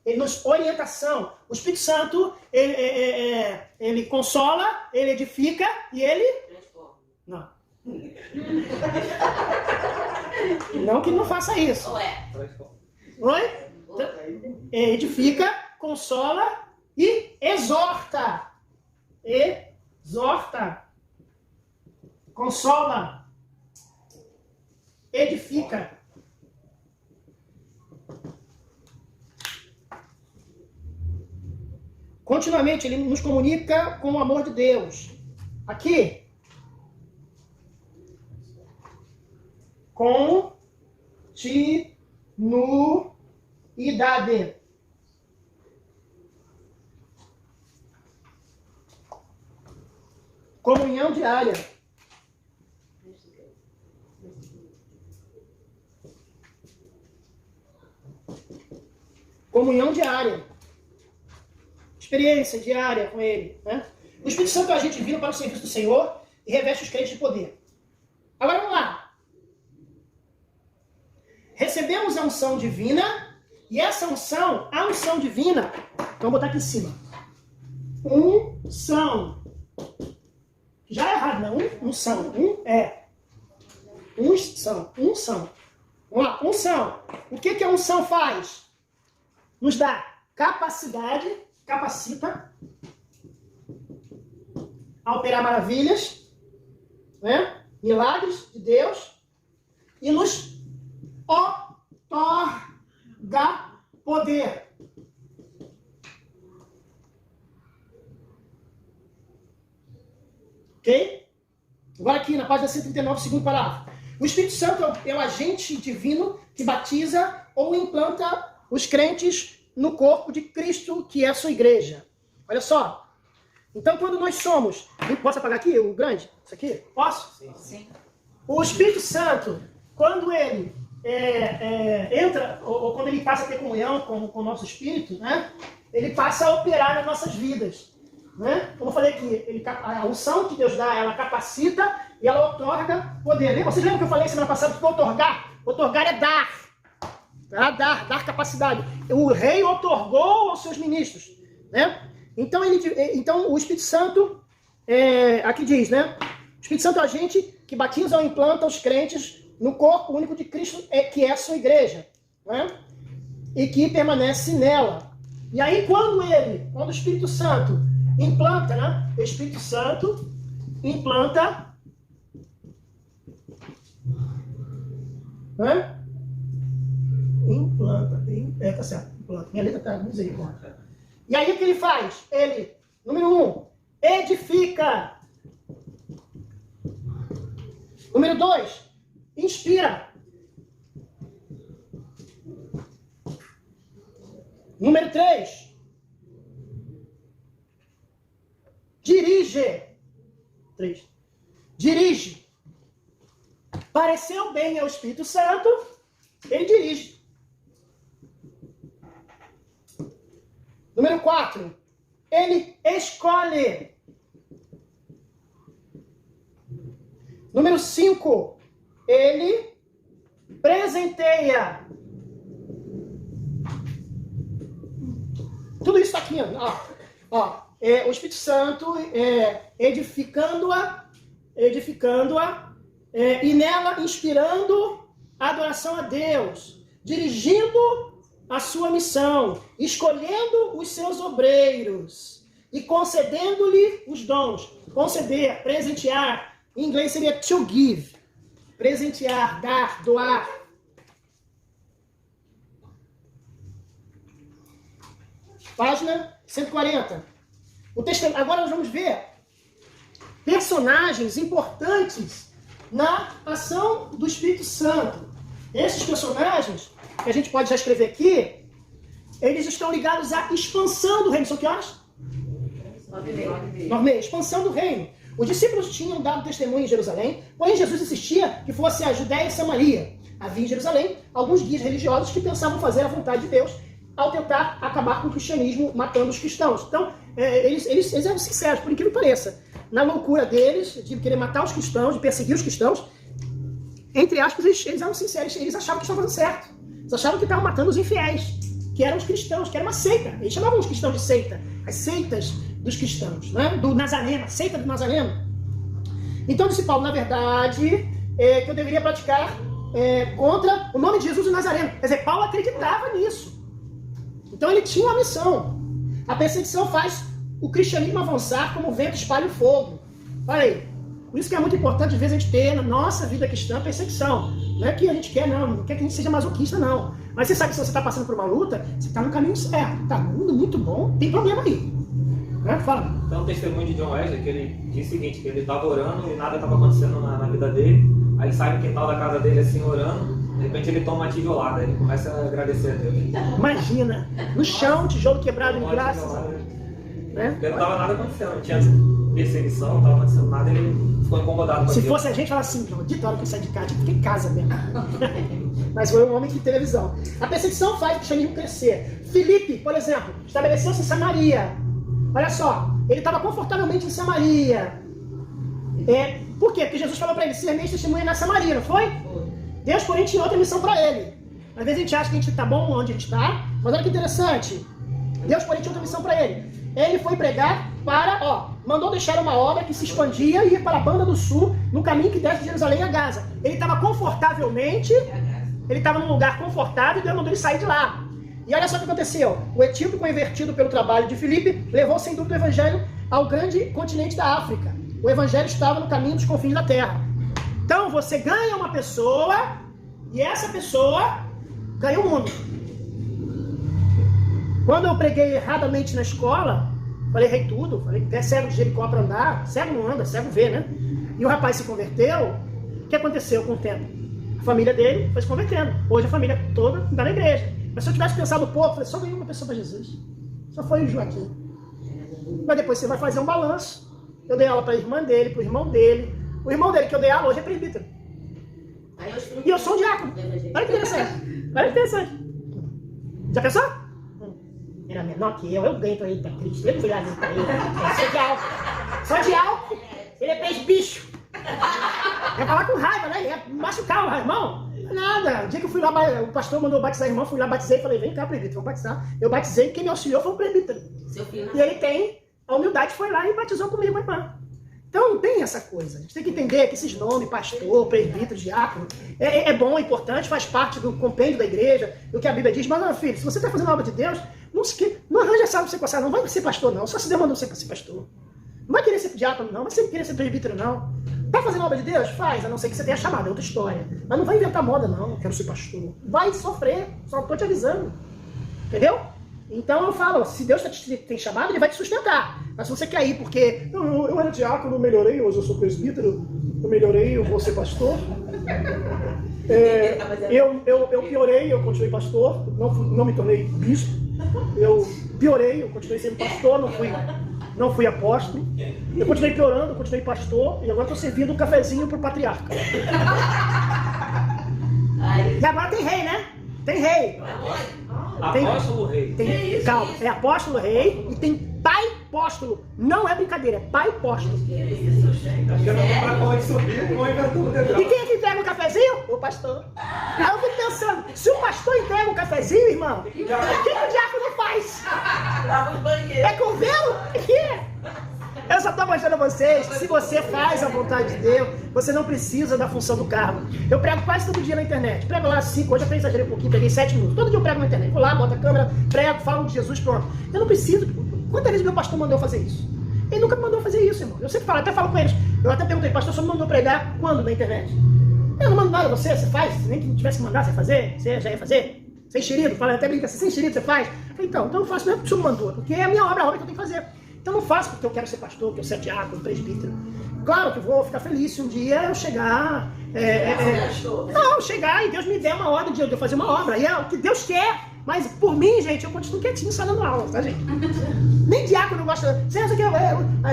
Ele nos orientação. O Espírito Santo, ele consola, ele edifica e ele... Não. Não que ele não faça isso. Oi? Edifica, consola e exorta. Exorta. Consola. Edifica. Continuamente ele nos comunica com o amor de Deus. Aqui. Continuidade. Comunhão diária. Comunhão diária. Experiência diária com ele. Né? O Espírito Santo é o agente divino para o serviço do Senhor e reveste os crentes de poder. Agora vamos lá. Recebemos a unção divina e essa unção, a unção divina, vamos botar aqui em cima. Unção. Já é errado, não? Unção. Unção. Vamos lá, unção. O que a unção faz? Nos dá capacita a operar maravilhas, né? Milagres de Deus, e nos otorga poder. Ok? Agora aqui na página 139, segundo parágrafo. O Espírito Santo é o agente divino que batiza ou implanta os crentes no corpo de Cristo, que é a sua igreja. Olha só. Então, quando nós somos... Posso apagar aqui o grande? Isso aqui? Posso? Sim. O Espírito Santo, quando ele entra, ou quando ele passa a ter comunhão com o nosso espírito, né? Ele passa a operar nas nossas vidas. Né? Como eu falei aqui, a unção que Deus dá, ela capacita e ela otorga poder. Vocês lembram que eu falei semana passada que otorgar? Otorgar é dar. Dar capacidade. O rei otorgou aos seus ministros. Né? Então o Espírito Santo, aqui diz, né? O Espírito Santo é o agente que batiza ou implanta os crentes no corpo único de Cristo, que é a sua igreja. Né? E que permanece nela. E aí quando o Espírito Santo implanta, né? O Espírito Santo implanta. Né? Implanta. Tá certo. Implanta. Minha letra tá misericórdia. E aí o que ele faz? Ele, número 1, edifica. Número 2, inspira. Número 3, dirige. 3. Dirige. Pareceu bem ao Espírito Santo, ele dirige. Número 4. Ele escolhe. Número 5. Ele presenteia. Tudo isso está aqui, ó. O Espírito Santo edificando-a, e nela inspirando a adoração a Deus, dirigindo a sua missão, escolhendo os seus obreiros e concedendo-lhe os dons. Conceder, presentear, em inglês seria to give. Presentear, dar, doar. Página 140. Agora nós vamos ver personagens importantes na ação do Espírito Santo. Esses personagens, que a gente pode já escrever aqui, eles estão ligados à expansão do reino. São que horas? 9h30. Expansão do reino. Os discípulos tinham dado testemunho em Jerusalém, porém Jesus insistia que fosse a Judéia e Samaria. Havia em Jerusalém alguns guias religiosos que pensavam fazer a vontade de Deus ao tentar acabar com o cristianismo, matando os cristãos. Então, eles eram sinceros, por incrível que pareça. Na loucura deles, de querer matar os cristãos, de perseguir os cristãos, entre aspas, eles eram sinceros, eles achavam que estavam fazendo certo. Eles achavam que estavam matando os infiéis, que eram os cristãos, que era uma seita. Eles chamavam os cristãos de seita. As seitas dos cristãos, né? Do Nazareno, a seita do Nazareno. Então disse Paulo, na verdade, que eu deveria praticar contra o nome de Jesus de Nazareno. Quer dizer, Paulo acreditava nisso. Então ele tinha uma missão. A perseguição faz o cristianismo avançar como o vento espalha o fogo. Olha aí. Por isso que é muito importante, às vezes, a gente ter na nossa vida cristã perseguição. Não é que a gente quer, não quer que a gente seja masoquista, não. Mas você sabe que se você está passando por uma luta, você está no caminho certo. Está indo muito bom, tem problema aí. Né? Fala. Então, o testemunho de John Wesley, que ele diz o seguinte, que ele estava orando e nada estava acontecendo na vida dele. Aí ele sai no quintal da casa dele, assim, orando. De repente ele toma uma tijolada, ele começa a agradecer a Deus. Imagina, no chão, tijolo quebrado em graças. Né? Porque não estava nada acontecendo, não tinha perseguição, não estava acontecendo nada, ele ficou incomodado com Se aquilo. fosse a gente, fala assim, maldita hora que eu saí de casa, fiquei em casa mesmo. Mas foi um homem que teve visão. A perseguição faz o cristianismo crescer. Filipe, por exemplo, estabeleceu-se em Samaria. Olha só, ele estava confortavelmente em Samaria. Por quê? Porque Jesus falou para ele, ser minha testemunha na Samaria, não foi? Deus, porém, tinha outra missão para ele. Às vezes a gente acha que a gente está bom onde a gente está, mas olha que interessante. Deus, porém, tinha outra missão para ele. Ele foi pregar mandou deixar uma obra que se expandia e ia para a Banda do Sul, no caminho que desce de Jerusalém a Gaza. Ele estava confortavelmente, ele estava num lugar confortável e Deus mandou ele sair de lá. E olha só o que aconteceu. O etíope, convertido pelo trabalho de Filipe, levou sem dúvida o evangelho ao grande continente da África. O evangelho estava no caminho dos confins da terra. Então você ganha uma pessoa e essa pessoa ganha o mundo. Quando eu preguei erradamente na escola, falei errei tudo, falei que até cego de Jericó para andar, cego não anda, cego vê, né? E o rapaz se converteu. O que aconteceu com o tempo? A família dele foi se convertendo. Hoje a família toda está na igreja. Mas se eu tivesse pensado um pouco, eu falei, só ganhei uma pessoa para Jesus. Só foi o Joaquim. Mas depois você vai fazer um balanço. Eu dei aula para a irmã dele, para o irmão dele. O irmão dele que eu dei aula hoje é presbítero. E eu sou um diácono. Olha que interessante. Olha que interessante. Já pensou? Era menor que eu ganhei para ele para Cristo. Eu não fui lá para ele. Sou de álcool. Ele é presbicho. Ia falar com raiva, né? Ia machucar o irmão. Nada. O dia que eu fui lá, o pastor mandou batizar a irmã, fui lá, batizei, falei, vem cá, presbítero, vamos batizar. Eu batizei, quem me auxiliou foi o presbítero. E ele tem a humildade, foi lá e batizou comigo a irmã. Então não tem essa coisa. A gente tem que entender que esses nomes, pastor, presbítero, diácono, é bom, é importante, faz parte do compêndio da igreja, do que a Bíblia diz. Mas, não, filho, se você está fazendo a obra de Deus, não arranja essa obra para você passar, não vai ser pastor, não. Só se Deus mandou você para ser pastor. Não vai querer ser diácono, não. Não vai querer ser presbítero, não. Tá fazendo a obra de Deus? Faz, a não ser que você tenha chamado, é outra história. Mas não vai inventar moda, não. Eu quero ser pastor. Vai sofrer, só estou te avisando. Entendeu? Então eu falo, se Deus tem chamado, ele vai te sustentar. Mas se você quer ir porque eu era diácono, eu melhorei, hoje eu sou presbítero, eu melhorei, eu vou ser pastor. Eu piorei, eu continuei pastor, não me tornei bispo. Eu piorei, eu continuei sendo pastor, não fui apóstolo. Eu continuei piorando, eu continuei pastor, e agora estou servindo um cafezinho pro patriarca. E agora tem rei, né? Tem rei. Apóstolo rei. Calma, é apóstolo rei e tem pai apóstolo. Não é brincadeira, é pai apóstolo. Acho que eu não vou pra pão de subir, vou inventar um negócio. E quem é que entrega o cafezinho? O pastor. Aí eu fico pensando, se o pastor entrega o cafezinho, irmão, o que o diácono faz? Lava os banheiros. É coveiro? Eu só estou mostrando a vocês que se você faz a vontade de Deus, você não precisa da função do cargo. Eu prego quase todo dia na internet. Prego lá 5, hoje eu até exagerei um pouquinho, peguei 7 minutos. Todo dia eu prego na internet. Vou lá, boto a câmera, prego, falo de Jesus, pronto. Eu não preciso. Quantas vezes meu pastor mandou fazer isso? Ele nunca me mandou fazer isso, irmão. Eu sempre falo, até falo com eles. Eu até perguntei, pastor, você me mandou pregar quando na internet? Eu não mando nada a você faz? Nem que tivesse que mandar você fazer, você já ia fazer? Sem enxerido, fala, até brinca assim, sem enxerido você faz? Então eu faço, não é porque o senhor mandou, porque é a minha obra, a obra que eu tenho que fazer. Então não faço porque eu quero ser pastor, porque eu ser diácono, presbítero. Claro que vou ficar feliz se um dia eu chegar... chegar e Deus me der uma ordem de eu fazer uma obra. E é o que Deus quer. Mas por mim, gente, eu continuo quietinho só dando aula, tá, gente? Nem diácono gosta... Às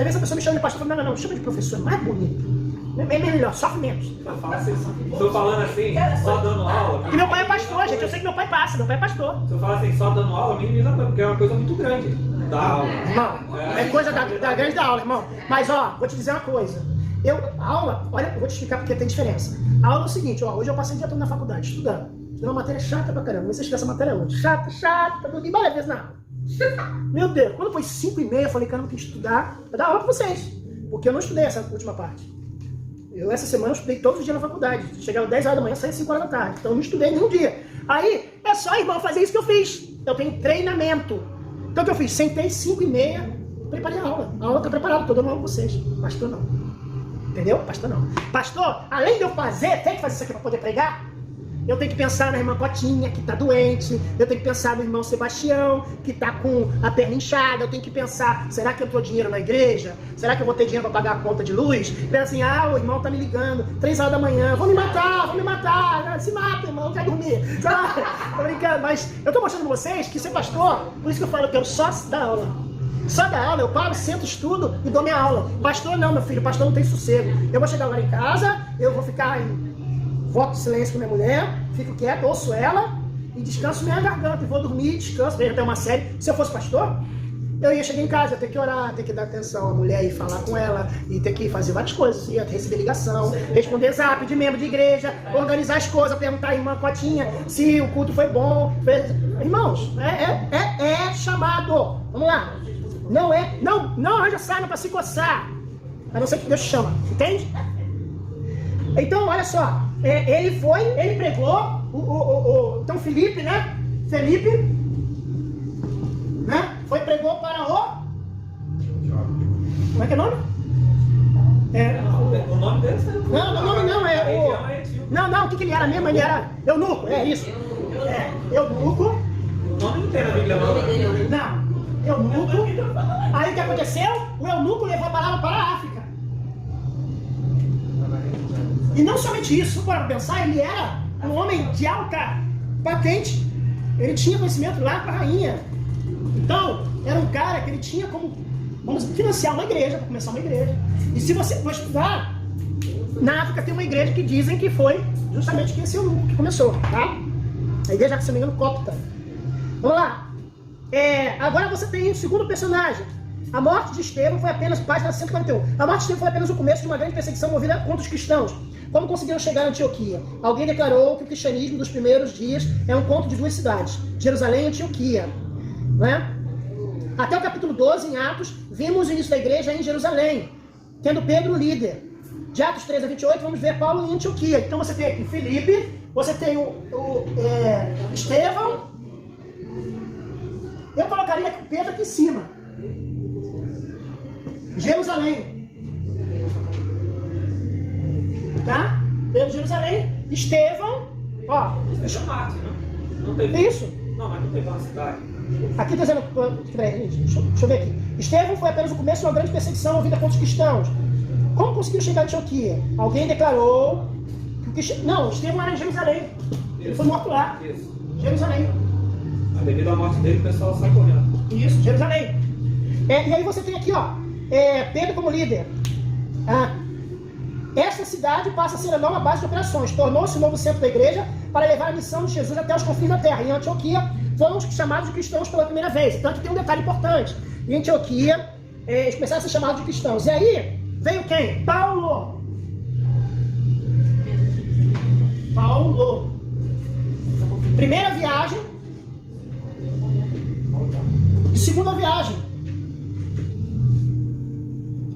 vezes a pessoa me chama de pastor, eu falo, não, chama de professor, é mais bonito. É melhor, sofre menos. Estou falando assim, só dando aula. Porque meu pai é pastor, gente. Eu sei que meu pai passa, meu pai é pastor. Se eu falar assim, só dando aula, porque é uma coisa muito grande. Dar aula. Irmão, é coisa da grande da aula, irmão. Mas, ó, vou te dizer uma coisa. A aula, olha, eu vou te explicar porque tem diferença. A aula é o seguinte, ó, hoje eu passei o dia todo na faculdade, estudando. Estudando uma matéria chata pra caramba. Comecei a estudar essa matéria hoje. Chata, dormi várias vezes na aula. Meu Deus, quando foi 5h30, eu falei, cara, eu tenho que estudar pra dar aula pra vocês. Porque eu não estudei essa última parte. Essa semana eu estudei todos os dias na faculdade. Chegava 10 horas da manhã, saía 5 horas da tarde. Então eu não estudei nenhum dia. Aí, é só, irmão, fazer isso que eu fiz. Eu tenho treinamento. Então o que eu fiz? Sentei 5h30, preparei a aula. A aula está preparada, estou dando aula para vocês. Pastor não. Entendeu? Pastor não. Pastor, além de eu fazer, tem que fazer isso aqui para poder pregar? Eu tenho que pensar na irmã Cotinha, que está doente. Eu tenho que pensar no irmão Sebastião, que está com a perna inchada. Eu tenho que pensar, será que eu tenho dinheiro na igreja? Será que eu vou ter dinheiro para pagar a conta de luz? Pensa assim, o irmão está me ligando, 3 horas da manhã, vou me matar. Se mata, irmão, quer dormir. Tô brincando, mas eu estou mostrando para vocês que ser pastor, por isso que eu falo que eu só dar aula. Só dar aula, eu paro, sento, estudo e dou minha aula. Pastor não, meu filho, pastor não tem sossego. Eu vou chegar agora em casa, eu vou ficar em voto de silêncio com minha mulher, fico quieto, ouço ela e descanso minha garganta. E vou dormir, descanso, vejo até uma série. Se eu fosse pastor, eu ia chegar em casa, ia ter que orar, ter que dar atenção à mulher e falar com ela, e ter que fazer várias coisas. Ia receber ligação, responder zap de membro de igreja, organizar as coisas, perguntar à irmã Cotinha se o culto foi bom. Irmãos, é chamado. Vamos lá. Não arranja sarna para se coçar. A não ser que Deus te chama, entende? Então, olha só. Ele pregou, então Felipe, né? Felipe né? Foi e pregou para o... Como é que é o nome? O nome dele Não, o nome não, é o... Não, o que ele era mesmo? Ele era eunuco, é isso. Eunuco. O nome não tem na Bíblia, não. Não, eunuco. Aí o que aconteceu? O eunuco levou a palavra para a África. E não somente isso, para pensar, ele era um homem de alta patente. Ele tinha conhecimento lá com a rainha. Então, era um cara que ele tinha como, vamos financiar uma igreja, para começar uma igreja. E se você for estudar, na África tem uma igreja que dizem que foi justamente esse eunuco que começou, tá? A igreja, se não me engano, copta. Vamos lá. Agora você tem o segundo personagem. A morte de Estevão foi apenas, página 141. A morte de Estevão foi apenas o começo de uma grande perseguição movida contra os cristãos. Como conseguiram chegar a Antioquia? Alguém declarou que o cristianismo dos primeiros dias é um conto de duas cidades, Jerusalém e Antioquia. Né? Até o capítulo 12, em Atos, vimos o início da igreja em Jerusalém, tendo Pedro o líder. De Atos 13 a 28, vamos ver Paulo em Antioquia. Então você tem aqui Filipe, você tem o Estevão. Eu colocaria Pedro aqui em cima. Jerusalém. Tá? Pedro, Jerusalém. Estevão. Ó. Isso é Marte, não teve. Isso. Não, mas não teve uma cidade. Aqui está dizendo. Peraí, deixa eu ver aqui. Estevão foi apenas o começo de uma grande perseguição movida contra os cristãos. Como conseguiu chegar em Antioquia? Alguém declarou que não, Estevão era em Jerusalém. Ele foi morto lá. Isso. Jerusalém. Mas devido à morte dele, o pessoal sai correndo. Isso, Jerusalém. E aí você tem aqui, ó, Pedro como líder. Esta cidade passa a ser a nova base de operações. Tornou-se o novo centro da igreja para levar a missão de Jesus até os confins da terra. Em Antioquia foram chamados de cristãos pela primeira vez. Então aqui tem um detalhe importante. Em Antioquia, eles começaram a ser chamados de cristãos. E aí, veio quem? Paulo. Primeira viagem. E segunda viagem.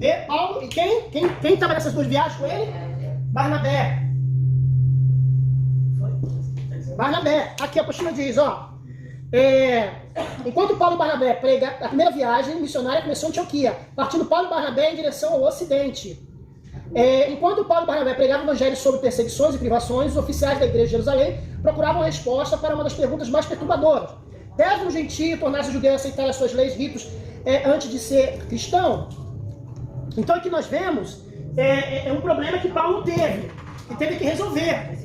E Paulo, e quem estava nessas duas viagens com ele? Barnabé. Barnabé. Aqui a apostila diz, ó. Enquanto Paulo e Barnabé pregam, a primeira viagem missionária começou em Antioquia, partindo Paulo e Barnabé em direção ao ocidente. Enquanto Paulo e Barnabé pregavam o evangelho sobre perseguições e privações, os oficiais da igreja de Jerusalém procuravam resposta para uma das perguntas mais perturbadoras. Deve um gentio tornar-se judeu e aceitar as suas leis, ritos, antes de ser cristão? Então aqui nós vemos um problema que Paulo teve, e teve que resolver.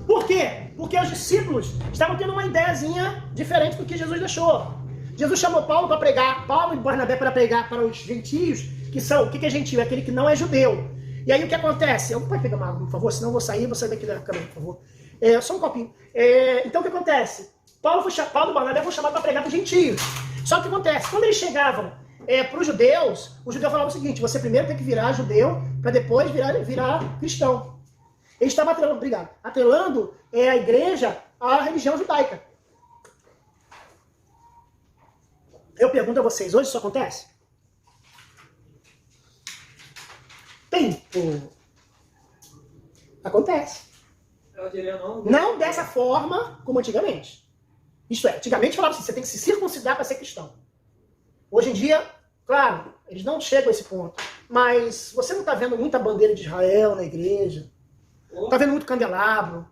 Por quê? Porque os discípulos estavam tendo uma ideiazinha diferente do que Jesus deixou. Jesus chamou Paulo para pregar, Paulo e Barnabé para pregar para os gentios, que são, o que é gentio? É aquele que não é judeu. E aí o que acontece? Pode pegar uma água, por favor, senão eu vou sair daqui da câmera, por favor. Só um copinho. Então o que acontece? Paulo e Barnabé foram chamados para pregar para os gentios. Só que o que acontece? Quando eles chegavam para os judeus falavam o seguinte: você primeiro tem que virar judeu para depois virar cristão. Eles estavam atrelando a igreja à religião judaica. Eu pergunto a vocês, hoje isso acontece? Acontece. Eu diria não. Não dessa forma como antigamente. Isto é, antigamente falava assim, você tem que se circuncidar para ser cristão. Hoje em dia, claro, eles não chegam a esse ponto. Mas você não está vendo muita bandeira de Israel na igreja. Está vendo muito candelabro,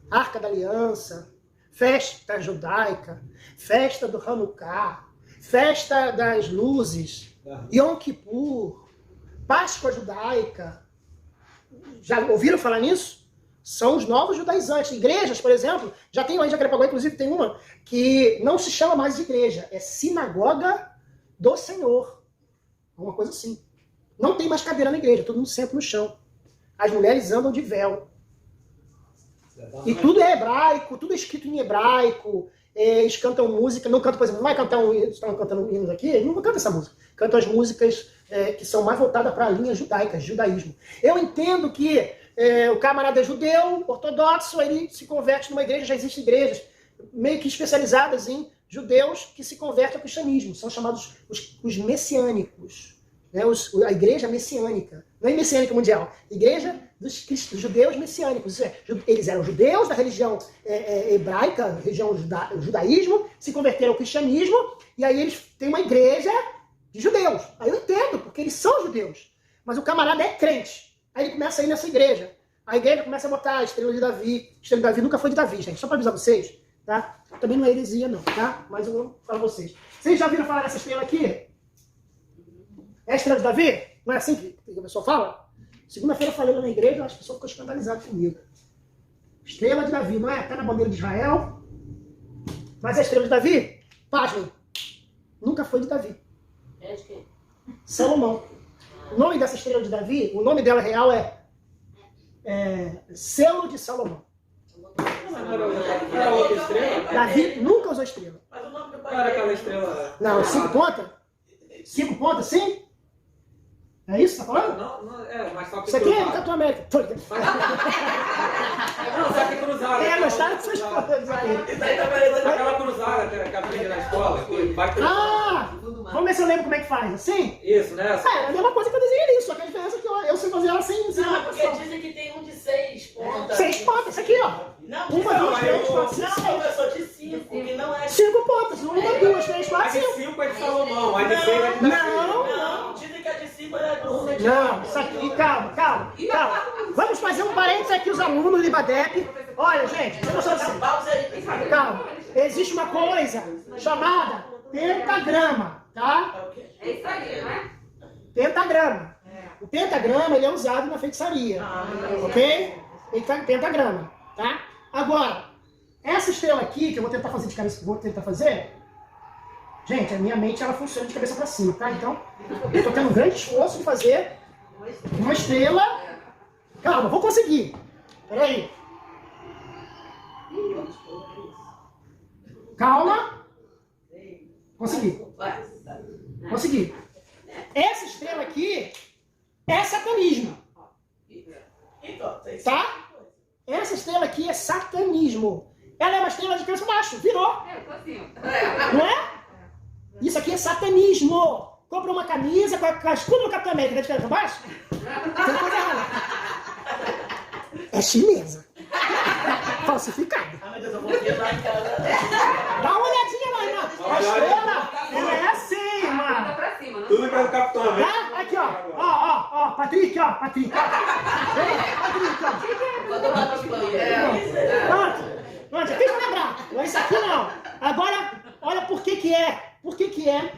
Arca da Aliança, festa judaica, festa do Hanukkah, festa das luzes, Yom Kippur, Páscoa judaica. Já ouviram falar nisso? São os novos judaizantes. Igrejas, por exemplo, já tem lá em Jacarepaguá, inclusive tem uma que não se chama mais de igreja, é Sinagoga do Senhor. Uma coisa assim. Não tem mais cadeira na igreja, todo mundo senta no chão. As mulheres andam de véu. E tudo é hebraico, tudo é escrito em hebraico. Eles cantam música, não cantam, por exemplo, não vai cantar estão cantando hinos aqui, eles não cantam essa música. Cantam as músicas que são mais voltadas para a linha judaica, judaísmo. Eu entendo que o camarada é judeu, ortodoxo, ele se converte numa igreja, já existem igrejas meio que especializadas em judeus que se convertem ao cristianismo. São chamados os messiânicos. né, a igreja messiânica. Não é messiânica mundial. Igreja dos judeus messiânicos. Eles eram judeus da religião hebraica, religião judaísmo, se converteram ao cristianismo, e aí eles têm uma igreja de judeus. Aí eu entendo, porque eles são judeus. Mas o camarada é crente. Aí ele começa a ir nessa igreja. A igreja começa a botar a estrela de Davi. A estrela de Davi nunca foi de Davi, gente. Só para avisar vocês, tá? Também não é heresia, não, tá? Mas eu vou falar pra vocês. Vocês já viram falar dessa estrela aqui? É a estrela de Davi? Não é assim que a pessoa fala? Segunda-feira eu falei lá na igreja, as pessoas ficam escandalizadas comigo. Estrela de Davi, não é? Tá na bandeira de Israel. Mas a estrela de Davi, pasmem, nunca foi de Davi. É de quem? Salomão. O nome dessa estrela de Davi, o nome dela real é Selo de Salomão. Era outra estrela? Davi nunca usou estrela. Mas o nome do pai Não era dele- aquela estrela... Não, 5 pontas? 5 pontas, sim? É isso que você tá falando? Não, mas só que Isso aqui é do cruzado. Capitão América. Tô ligado. Não, só que cruzado. Gostaram dessas coisas aí. Isso aí tá parecendo Aquela cruzada que aprendi na escola, que vai cruzar. Ah! Vamos ver se eu lembro como é que faz. Assim? Isso, né? É a mesma coisa que eu desenhei ali, só que a diferença é que eu sei fazer ela sem Não, porque marcação. dizem que tem um de 6 pontas. 6 pontas, isso aqui, ó. Não, Uma, não, duas, três, quatro, cinco, não, seis. professor, de 5, que não é... 5 pontas. 1, 2, 3, 4, A de 5. 5 é de Salomão, a de 6 é de Davi. Não. Não, dizem que a de 5 é do... Não, isso aqui, calma. Vamos fazer um parênteses aqui, os alunos do Libadep. Olha, gente, deixa eu mostrar pra vocês. Pausa aí. Calma. Existe uma coisa chamada pentagrama, tá? É isso aí, não é? Pentagrama. O pentagrama, ele é usado na feitiçaria, ok? Ele tá em pentagrama, tá? Agora, essa estrela aqui, que eu vou tentar fazer de cabeça, gente, a minha mente, ela funciona de cabeça pra cima, tá? Então, eu tô tendo um grande esforço de fazer uma estrela. Calma, vou conseguir. Peraí. Calma. Consegui. Consegui. Essa estrela aqui é satanismo. Tá? Essa estrela aqui é satanismo. Ela é uma estrela de cabeça pra baixo. Virou. Não é? Isso aqui é satanismo. Compra uma camisa com a escudo do Capitão América de cabeça pra baixo. Tem coisa errada. É chinesa. Falsificada. Ah, meu Deus, eu vou ver lá em casa. Dá uma olhadinha lá, irmão. A estrela, ela é assim, mano. Pra cima, não? Tudo que é do Capitão América. Tá? Aqui, ó. Patrick, ó. Patrick, ó. Vou tomar no banho. Pronto, já fiz pra lembrar. Mas isso aqui não. Agora, olha por que é. Por que é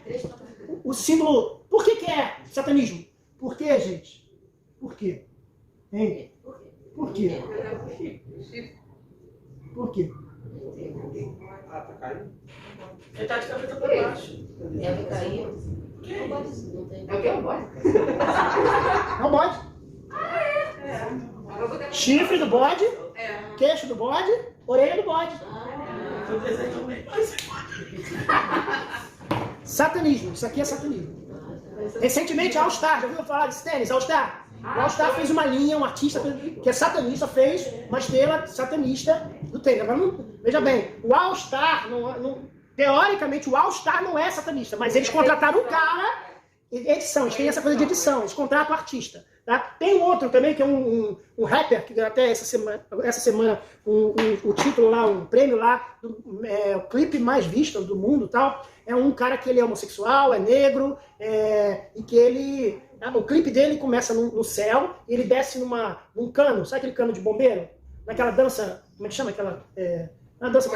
o símbolo. Por que é satanismo? Por quê, gente? Por quê? Hein? Por quê? Por quê? Ah, tá caindo. Ele tá de cabeça pra baixo. É o que caiu. Não tem. É o que é o bode? É o bode. Chifre do bode, queixo do bode, orelha do bode. Eu desenho também. Satanismo, isso aqui é satanismo. Recentemente, a All Star, já ouviu falar desse tênis? All Star? O All Star fez uma linha, um artista que é satanista, fez uma estrela satanista do tênis. Agora, veja bem, o All Star, teoricamente, o All Star não é satanista, mas eles contrataram um cara, edição, eles têm essa coisa de edição, eles contratam o artista. Tá? Tem um outro também, que é um rapper, que ganhou até essa semana o título lá, um prêmio lá, o clipe mais visto do mundo e tal. É um cara que ele é homossexual, é negro, e que ele... O clipe dele começa no céu, e ele desce num cano, sabe aquele cano de bombeiro? Naquela dança, como é que chama aquela... uma dança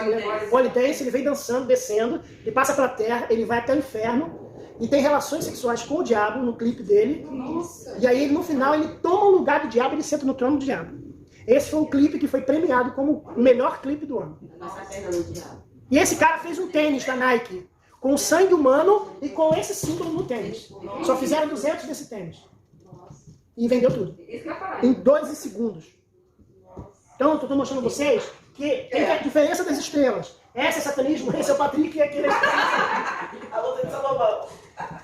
pole dance, ele vem dançando, descendo, ele passa pela terra, ele vai até o inferno, e tem relações sexuais com o diabo no clipe dele. Nossa. E aí, no final, ele toma o lugar do diabo e ele senta no trono do diabo. Esse foi o clipe que foi premiado como o melhor clipe do ano. E esse cara fez um tênis da Nike, com sangue humano e com esse símbolo no tênis. Só fizeram 200 desse tênis. E vendeu tudo. Em 12 segundos. Então, eu estou mostrando a vocês que tem a diferença das estrelas. Essa é satanismo, esse é o Patrick e aquele é A luta de Salomão.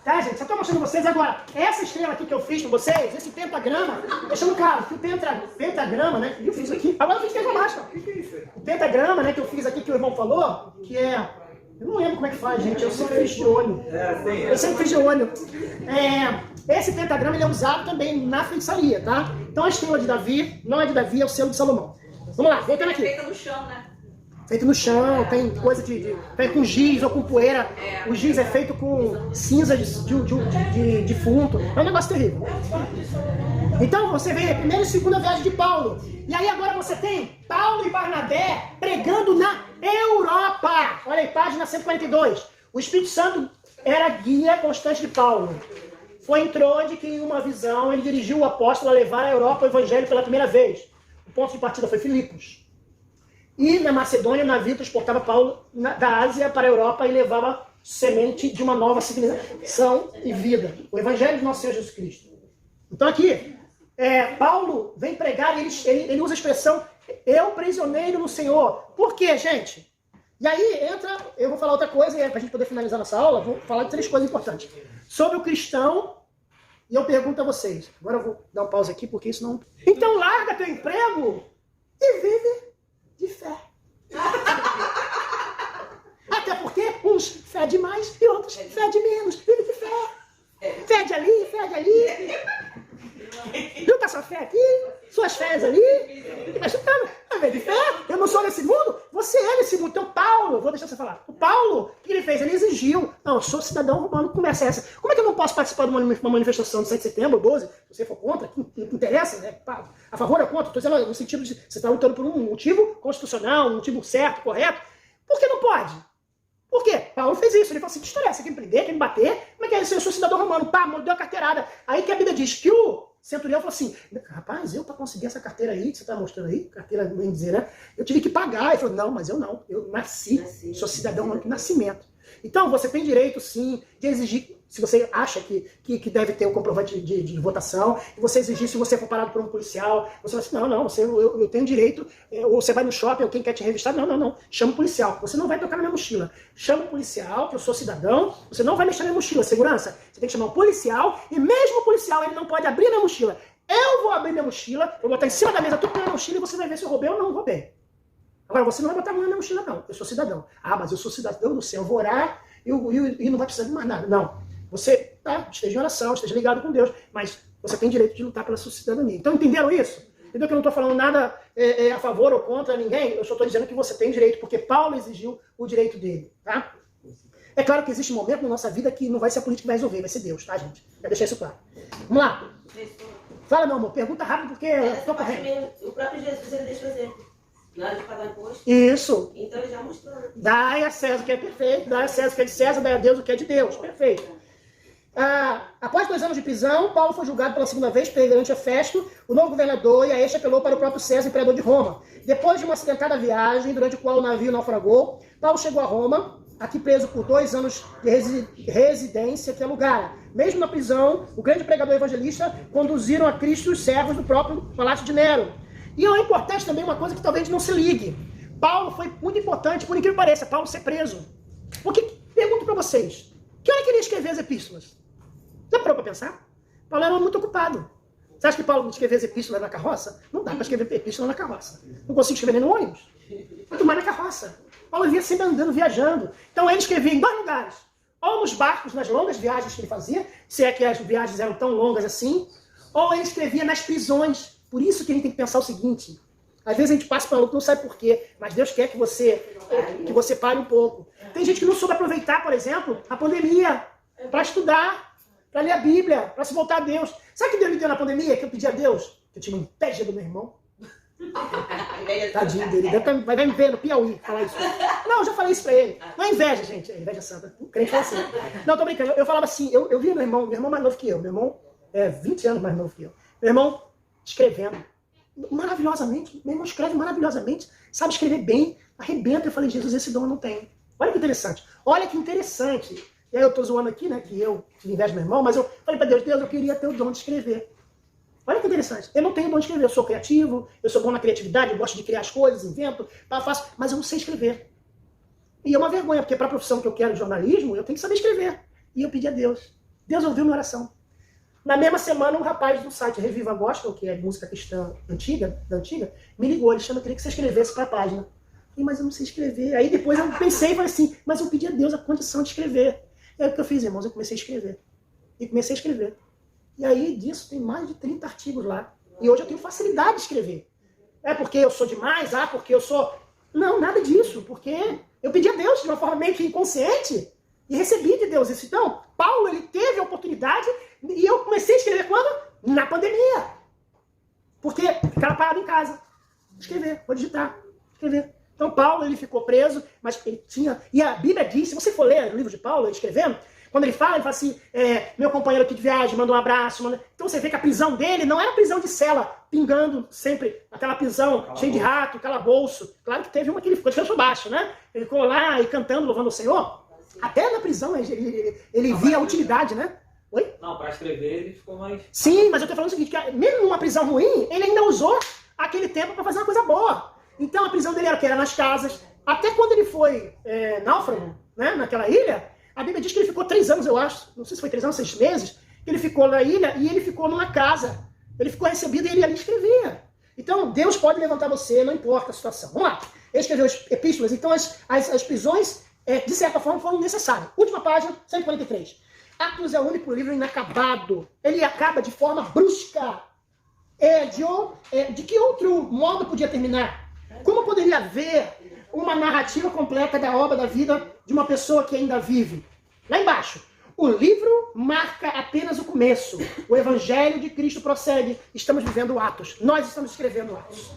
Tá, gente? Só estou mostrando a vocês agora. Essa estrela aqui que eu fiz com vocês, esse pentagrama, deixando claro que o pentagrama, né, que eu fiz aqui, agora eu fiz que é baixo. O pentagrama, né, que eu fiz aqui, que o irmão falou, que é Eu não lembro como é que faz, gente. Eu sempre fiz de olho. Sim. Eu sempre fiz de olho. Esse pentagrama ele é usado também na feitiçaria, tá? Então a estrela de Davi não é de Davi, é o selo de Salomão. Vamos lá, voltando aqui. É feita no chão, né? Feito no chão, tem coisa feito com giz ou com poeira. O giz é feito com cinza de defunto. É um negócio terrível. Então você vê a primeira e segunda viagem de Paulo. E aí agora você tem Paulo e Barnabé pregando na Europa. Olha aí, página 142. O Espírito Santo era guia constante de Paulo. Foi em Trode que em uma visão ele dirigiu o apóstolo a levar à Europa o evangelho pela primeira vez. O ponto de partida foi Filipos. E na Macedônia o navio transportava Paulo da Ásia para a Europa e levava semente de uma nova civilização e vida. O evangelho de nosso Senhor Jesus Cristo. Então aqui, Paulo vem pregar e ele usa a expressão eu prisioneiro no Senhor. Por quê, gente? E aí entra, eu vou falar outra coisa, e para a gente poder finalizar nossa aula, vou falar de 3 coisas importantes. Sobre o cristão, e eu pergunto a vocês. Agora eu vou dar um pause aqui, porque isso não... Então larga teu emprego e vive de fé. Até porque uns fede mais e outros fede menos. Vive de fé. Fede ali, fede ali. Junta sua fé aqui, suas fés ali. Mas vai de fé. Eu não sou desse mundo, você é desse mundo. Então Paulo, vou deixar você falar. O Paulo, o que ele fez? Ele exigiu. Não, eu sou cidadão romano, começa essa. Como é que eu não posso participar de uma manifestação de 7 de setembro, 12, se você for contra, que interessa, né? A favor ou contra? Estou dizendo no sentido de você está lutando por um motivo constitucional, um motivo certo, correto. Por que não pode? Por quê? Paulo fez isso. Ele falou assim, que história é essa? Quer me prender, quer me bater? Como é que é isso? Eu sou cidadão romano. Pá, deu a carteirada. Aí que a Bíblia diz que o centurião falou assim, rapaz, eu para conseguir essa carteira aí, que você está mostrando aí, carteira, bem dizer, né? Eu tive que pagar. Ele falou, não, mas eu não. Eu nasci. Sou cidadão romano de nascimento. Então, você tem direito, sim, de exigir, se você acha que deve ter o comprovante de votação, e você exigir, se você for parado por um policial, você vai assim, não, eu tenho direito, ou você vai no shopping, ou quem quer te revistar, não, chama o policial, você não vai tocar na minha mochila, chama o policial, que eu sou cidadão, você não vai mexer na minha mochila, segurança, você tem que chamar o policial, e mesmo o policial, ele não pode abrir a minha mochila, eu vou abrir minha mochila, vou botar em cima da mesa tudo na minha mochila, e você vai ver se eu roubei ou não roubei. Agora, você não vai botar a mão na minha mochila, não. Eu sou cidadão. Ah, mas eu sou cidadão do céu. Eu vou orar e não vai precisar de mais nada. Não. Você esteja em oração, esteja ligado com Deus, mas você tem direito de lutar pela sua cidadania. Então, entenderam isso? Entendeu que eu não estou falando nada a favor ou contra ninguém? Eu só estou dizendo que você tem direito, porque Paulo exigiu o direito dele. Tá? É claro que existe um momento na nossa vida que não vai ser a política que vai resolver, vai ser Deus, tá, gente? Quero deixar isso claro. Vamos lá. Fala, meu amor. Pergunta rápido, porque eu estou correndo. O próprio Jesus, ele deixa exemplo. Na hora de pagar imposto. Isso. Então ele já mostrou. Dai a César o que é perfeito, dai a César o que é de César, dai a Deus o que é de Deus. Perfeito. Após 2 anos de prisão, Paulo foi julgado pela segunda vez perante a Festo, o novo governador, e a este apelou para o próprio César, imperador de Roma. Depois de uma acidentada viagem, durante a qual o navio naufragou, Paulo chegou a Roma, aqui preso por 2 anos de residência que alugara. Mesmo na prisão, o grande pregador evangelista conduziram a Cristo os servos do próprio palácio de Nero. E é importante também uma coisa que talvez não se ligue. Paulo foi muito importante, por incrível que pareça, Paulo ser preso. Porque, pergunto para vocês, que hora que ele ia escrever as epístolas? Já parou para pensar? Paulo era muito ocupado. Você acha que Paulo escrevia as epístolas na carroça? Não dá para escrever epístola na carroça. Não consigo escrever nem no ônibus. Muito mais na carroça. Paulo via sempre andando, viajando. Então ele escrevia em 2 lugares. Ou nos barcos, nas longas viagens que ele fazia, se é que as viagens eram tão longas assim, ou ele escrevia nas prisões. Por isso que a gente tem que pensar o seguinte, às vezes a gente passa pela luta, não sabe por quê, mas Deus quer que você pare um pouco. Tem gente que não soube aproveitar, por exemplo, a pandemia, para estudar, para ler a Bíblia, para se voltar a Deus. Sabe o que Deus me deu na pandemia, que eu pedi a Deus? Que eu tinha uma inveja do meu irmão. Tadinho dele, vai me ver no Piauí falar isso. Não, eu já falei isso pra ele. Não é inveja, gente, é inveja santa. O crente fala assim. Não, tô brincando, eu falava assim, eu via meu irmão mais novo que eu, meu irmão é 20 anos mais novo que eu. Meu irmão escrevendo maravilhosamente, meu irmão escreve maravilhosamente, sabe escrever bem, arrebenta. Eu falei, Jesus, esse dom eu não tenho. Olha que interessante, olha que interessante. E aí eu tô zoando aqui, né, que eu tive inveja do meu irmão, mas eu falei pra Deus, eu queria ter o dom de escrever. Olha que interessante, eu não tenho dom de escrever, eu sou criativo, eu sou bom na criatividade, eu gosto de criar as coisas, invento, faço, mas eu não sei escrever. E é uma vergonha, porque para a profissão que eu quero, jornalismo, eu tenho que saber escrever. E eu pedi a Deus. Deus ouviu minha oração. Na mesma semana, um rapaz do site Reviva Gospel, que é música cristã da antiga, me ligou. Alexandre, eu queria que você escrevesse para a página. Mas eu não sei escrever. Aí depois eu pensei e falei assim, mas eu pedi a Deus a condição de escrever. E aí o que eu fiz, irmãos? Eu comecei a escrever. E comecei a escrever. E aí disso tem mais de 30 artigos lá. E hoje eu tenho facilidade de escrever. É porque eu sou demais? Porque eu sou... Não, nada disso. Porque eu pedi a Deus de uma forma meio que inconsciente e recebi de Deus isso. Então, Paulo, ele teve a oportunidade e eu comecei a escrever quando? Na pandemia. Porque ficava parado em casa. Escrever, vou digitar, escrever. Então, Paulo, ele ficou preso, mas ele tinha... E a Bíblia diz, se você for ler o livro de Paulo, ele escrevendo, quando ele fala assim, meu companheiro aqui de viagem, manda um abraço. Então você vê que a prisão dele não era prisão de cela, pingando sempre, aquela prisão cheia de rato, calabouço. Claro que teve uma que ele ficou de cabeça baixo, né? Ele ficou lá e cantando, louvando o Senhor. Até na prisão ele via a utilidade, né? Oi? Não, para escrever ele ficou mais... Sim, mas eu tô falando o seguinte, que mesmo numa prisão ruim, ele ainda usou aquele tempo para fazer uma coisa boa. Então a prisão dele era que era nas casas. Até quando ele foi náufrago, né, naquela ilha, a Bíblia diz que ele ficou 3 anos, eu acho, não sei se foi 3 anos, 6 meses, que ele ficou na ilha e ele ficou numa casa. Ele ficou recebido e ele ali escrevia. Então Deus pode levantar você, não importa a situação. Vamos lá. Ele escreveu epístolas, então as prisões, de certa forma, foram necessárias. Última página, 143. Atos é o único livro inacabado. Ele acaba de forma brusca. De que outro modo podia terminar? Como poderia haver uma narrativa completa da obra da vida de uma pessoa que ainda vive? Lá embaixo, o livro marca apenas o começo. O Evangelho de Cristo prossegue. Estamos vivendo Atos. Nós estamos escrevendo Atos.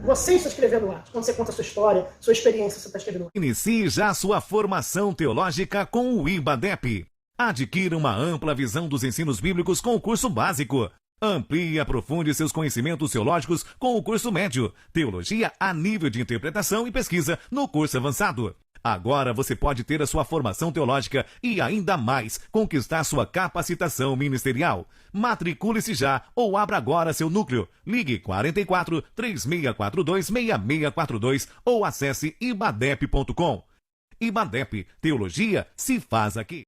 Você está escrevendo Atos. Quando você conta a sua história, sua experiência, você está escrevendo Atos. Inicie já sua formação teológica com o IBADEP. Adquira uma ampla visão dos ensinos bíblicos com o curso básico. Amplie e aprofunde seus conhecimentos teológicos com o curso médio. Teologia a nível de interpretação e pesquisa no curso avançado. Agora você pode ter a sua formação teológica e ainda mais conquistar sua capacitação ministerial. Matricule-se já ou abra agora seu núcleo. Ligue 44 3642 6642 ou acesse ibadep.com. IBADEP, teologia se faz aqui.